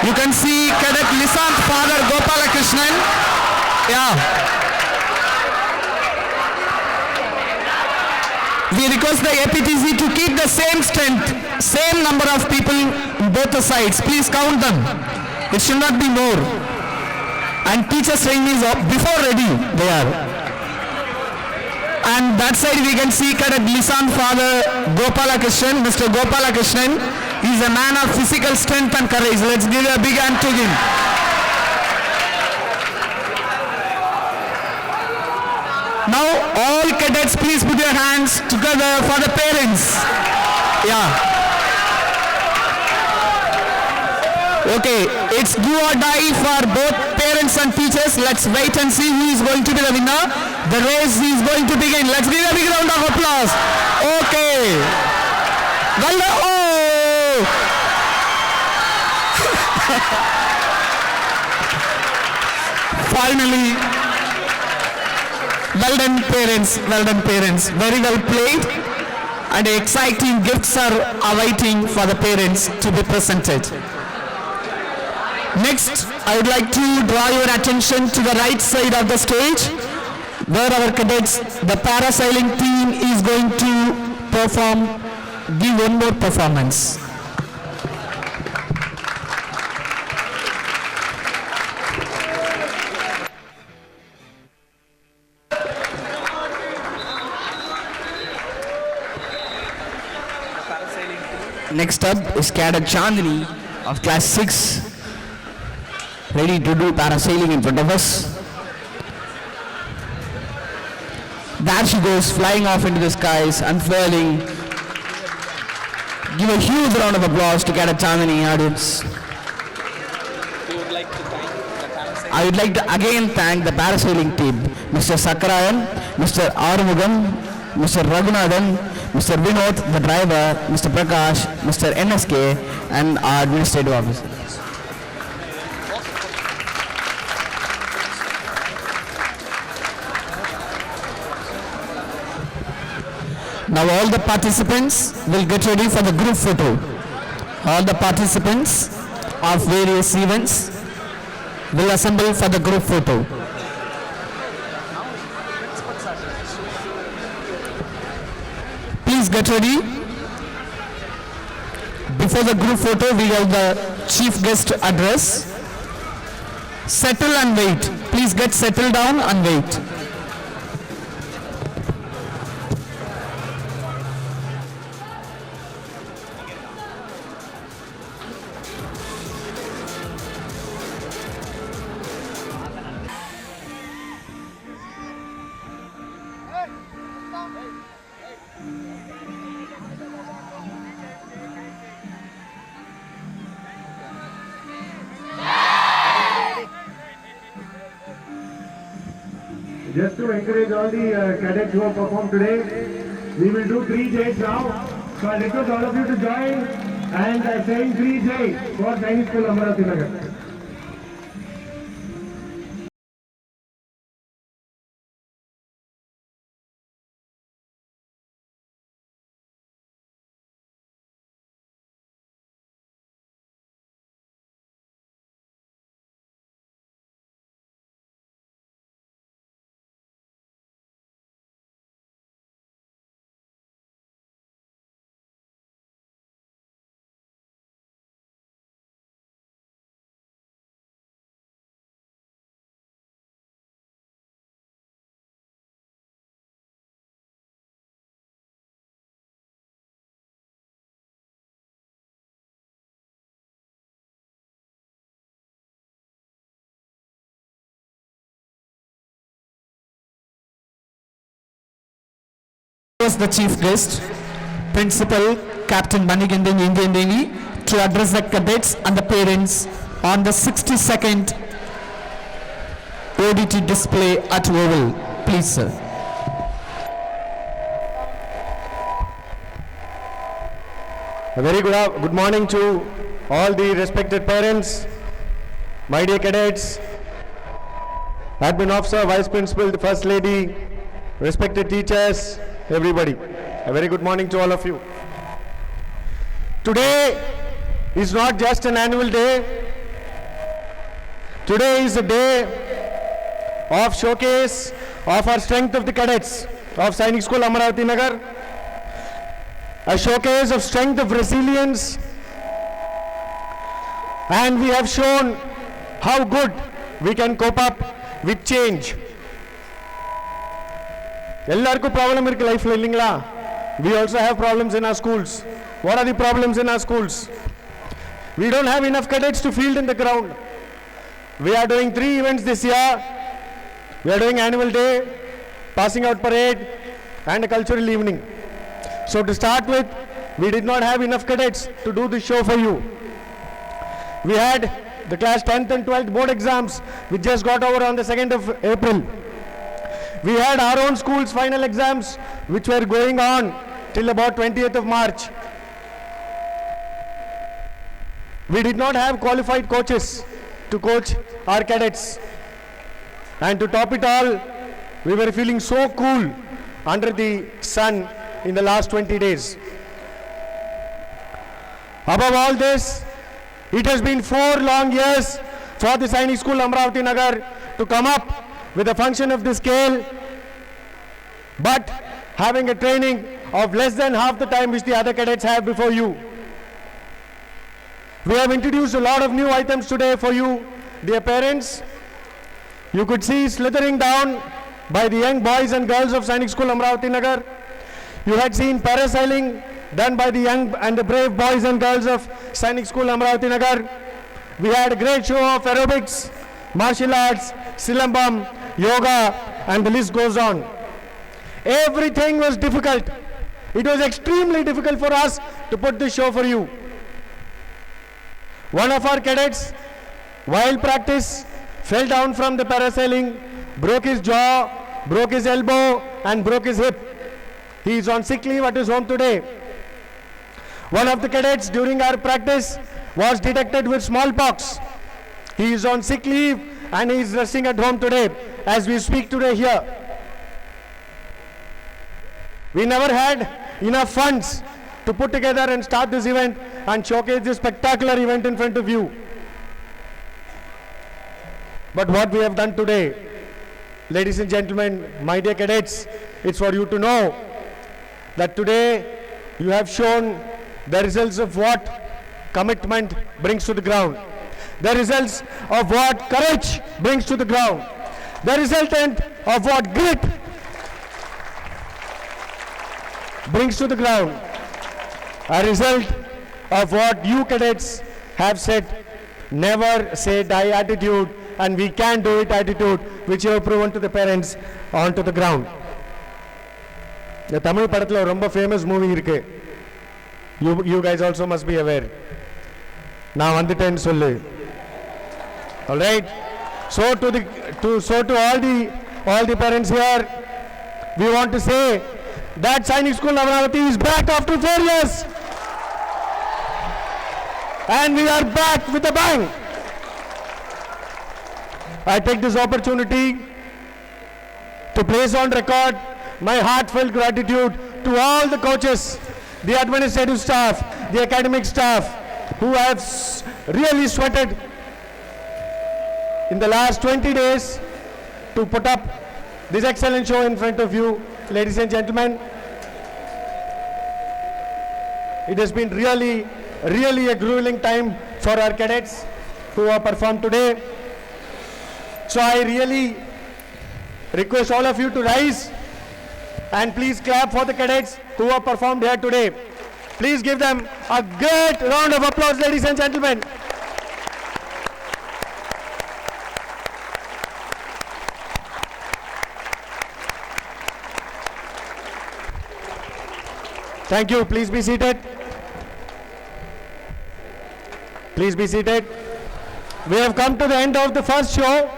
Speaker 4: You can see Cadet Lisant's father, Gopalakrishnan. Yeah. We request the APTC to keep the same strength, same number of people in both the sides. Please count them. It should not be more. And teachers training is before ready, they are. And that side we can see Cadet Lisant's father, Gopalakrishnan, Mr. Gopalakrishnan. He is a man of physical strength and courage. Let's give a big hand to him. Now all cadets, please put your hands together for the parents. Yeah. Okay, it's do or die for both parents and teachers. Let's wait and see who is going to be the winner. The race is going to begin. Let's give a big round of applause. Okay. Well done. Oh! Finally. Well done parents, very well played, and exciting gifts are awaiting for the parents to be presented. Next, I would like to draw your attention to the right side of the stage, where our cadets, the parasailing team is going to give one more performance.
Speaker 1: Next up is Cadet Chandni of class 6, ready to do parasailing in front of us. There she goes, flying off into the skies, unfurling Give a huge round of applause to Cadet Chandani audience. I would like to again thank the parasailing team, Mr. Sakarayan, Mr. Arumugam, Mr. Raghunathan, Mr. Vinod, the driver, Mr. Prakash, Mr. NSK, and our administrative officers.
Speaker 4: Now all the participants will get ready for the group photo. All the participants of various events will assemble for the group photo. Please get ready. Before the group photo, we have the chief guest address. Settle and wait. Please get settled down and wait.
Speaker 5: Just to encourage all the cadets who have performed today, we will do 3 J's now. So I request all of you to join and saying 3 J for Sainik School Amaravati Nagar.
Speaker 4: Was the chief guest, Principal Captain Manigandan Indian Navy, to address the cadets and the parents on the 60-second ODT display at Oval. Please, sir.
Speaker 5: A very good morning to all the respected parents, my dear cadets, admin officer, vice principal, the first lady, respected teachers, everybody. A very good morning to all of you. Today is not just an annual day. Today is a day of showcase of our strength of the cadets of Sainik School Amaravati Nagar. A showcase of strength of resilience, and we have shown how good we can cope up with change. எல்லாருக்கும் problem இருக்கு லைஃப்ல இல்லீங்களா? We also have problems in our schools. What are the problems in our schools? We don't have enough cadets to field in the ground. We are doing 3 events this year. We are doing annual day, passing out parade, and a cultural evening. So to start with, we did not have enough cadets to do this show for you. We had the class 10th and 12th board exams, which just got over on the 2nd of April. We had our own school's final exams, which were going on till about 20th of March. We did not have qualified coaches to coach our cadets. And to top it all, we were feeling so cool under the sun in the last 20 days. Above all this, it has been 4 long years for the Sainik School Amaravati Nagar to come up with a function of this scale, but having a training of less than half the time which the other cadets have before you. We have introduced a lot of new items today for you, dear parents. You could see slithering down by the young boys and girls of Sainik School Amaravati Nagar. You had seen parasailing done by the young and the brave boys and girls of Sainik School Amaravati Nagar. We had a great show of aerobics, martial arts, silambam, yoga, and the list goes on. Everything was difficult. It was extremely difficult for us to put this show for you. One of our cadets, while practice, fell down from the parasailing, broke his jaw, broke his elbow, and broke his hip. He is on sick leave at his home today. One of the cadets during our practice was detected with smallpox. He is on sick leave and he is resting at home today as we speak today here. We never had enough funds to put together and start this event and showcase this spectacular event in front of you. But what we have done today, ladies and gentlemen, my dear cadets, it's for you to know that today you have shown the results of what commitment brings to the ground, the results of what courage brings to the ground, the resultant of what grit brings to the ground, a result of what you cadets have said, never say die attitude, and we can do it attitude, which you have proven to the parents onto the ground. The Tamil படத்துல ரொம்ப famous movie இருக்கு. You guys also must be aware. நான் வந்துட்டேன்னு சொல்லு. All right. So to all the parents here, we want to say that Sainik School Amaravati is back after 4 years, and we are back with a bang. I take this opportunity to place on record my heartfelt gratitude to all the coaches, the administrative staff, the academic staff who have really sweated in the last 20 days to put up this excellent show in front of you, ladies and gentlemen. It has been really a grueling time for our cadets who have performed today. So I really request all of you to rise and please clap for the cadets who have performed here today. Please give them a great round of applause, ladies and gentlemen. Thank you. Please be seated. Please be seated. We have come to the end of the first show.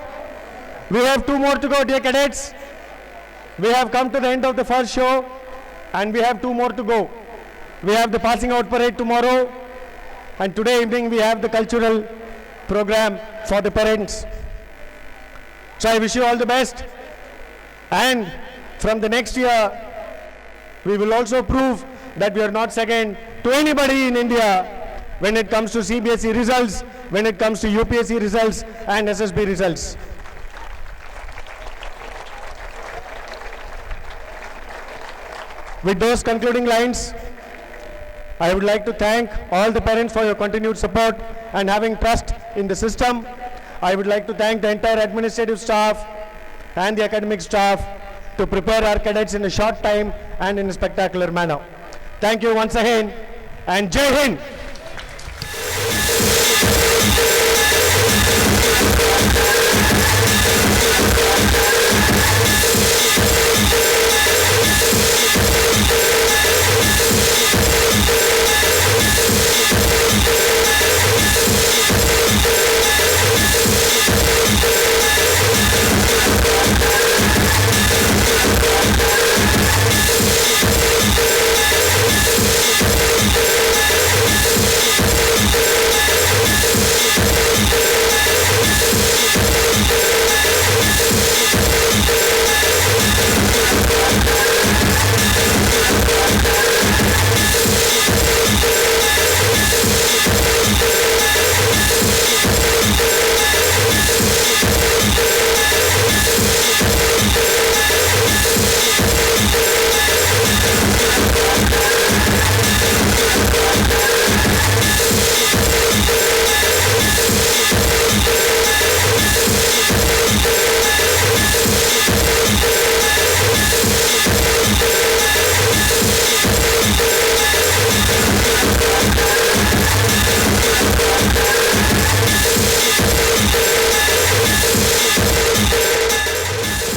Speaker 5: We have 2 more to go, dear cadets. We have come to the end of the first show and we have 2 more to go. We have the passing out parade tomorrow, and today evening we have the cultural program for the parents. So I wish you all the best, and from the next year we will also prove that we are not second to anybody in India when it comes to CBSE results, when it comes to UPSC results and SSB results. With those concluding lines, I would like to thank all the parents for your continued support and having trust in the system. I would like to thank the entire administrative staff and the academic staff to prepare our cadets in a short time and in a spectacular manner. Thank you once again, and Jai Hind!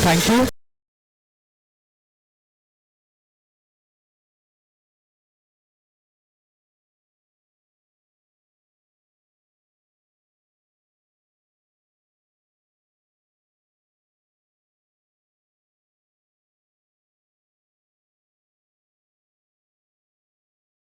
Speaker 1: Thank you.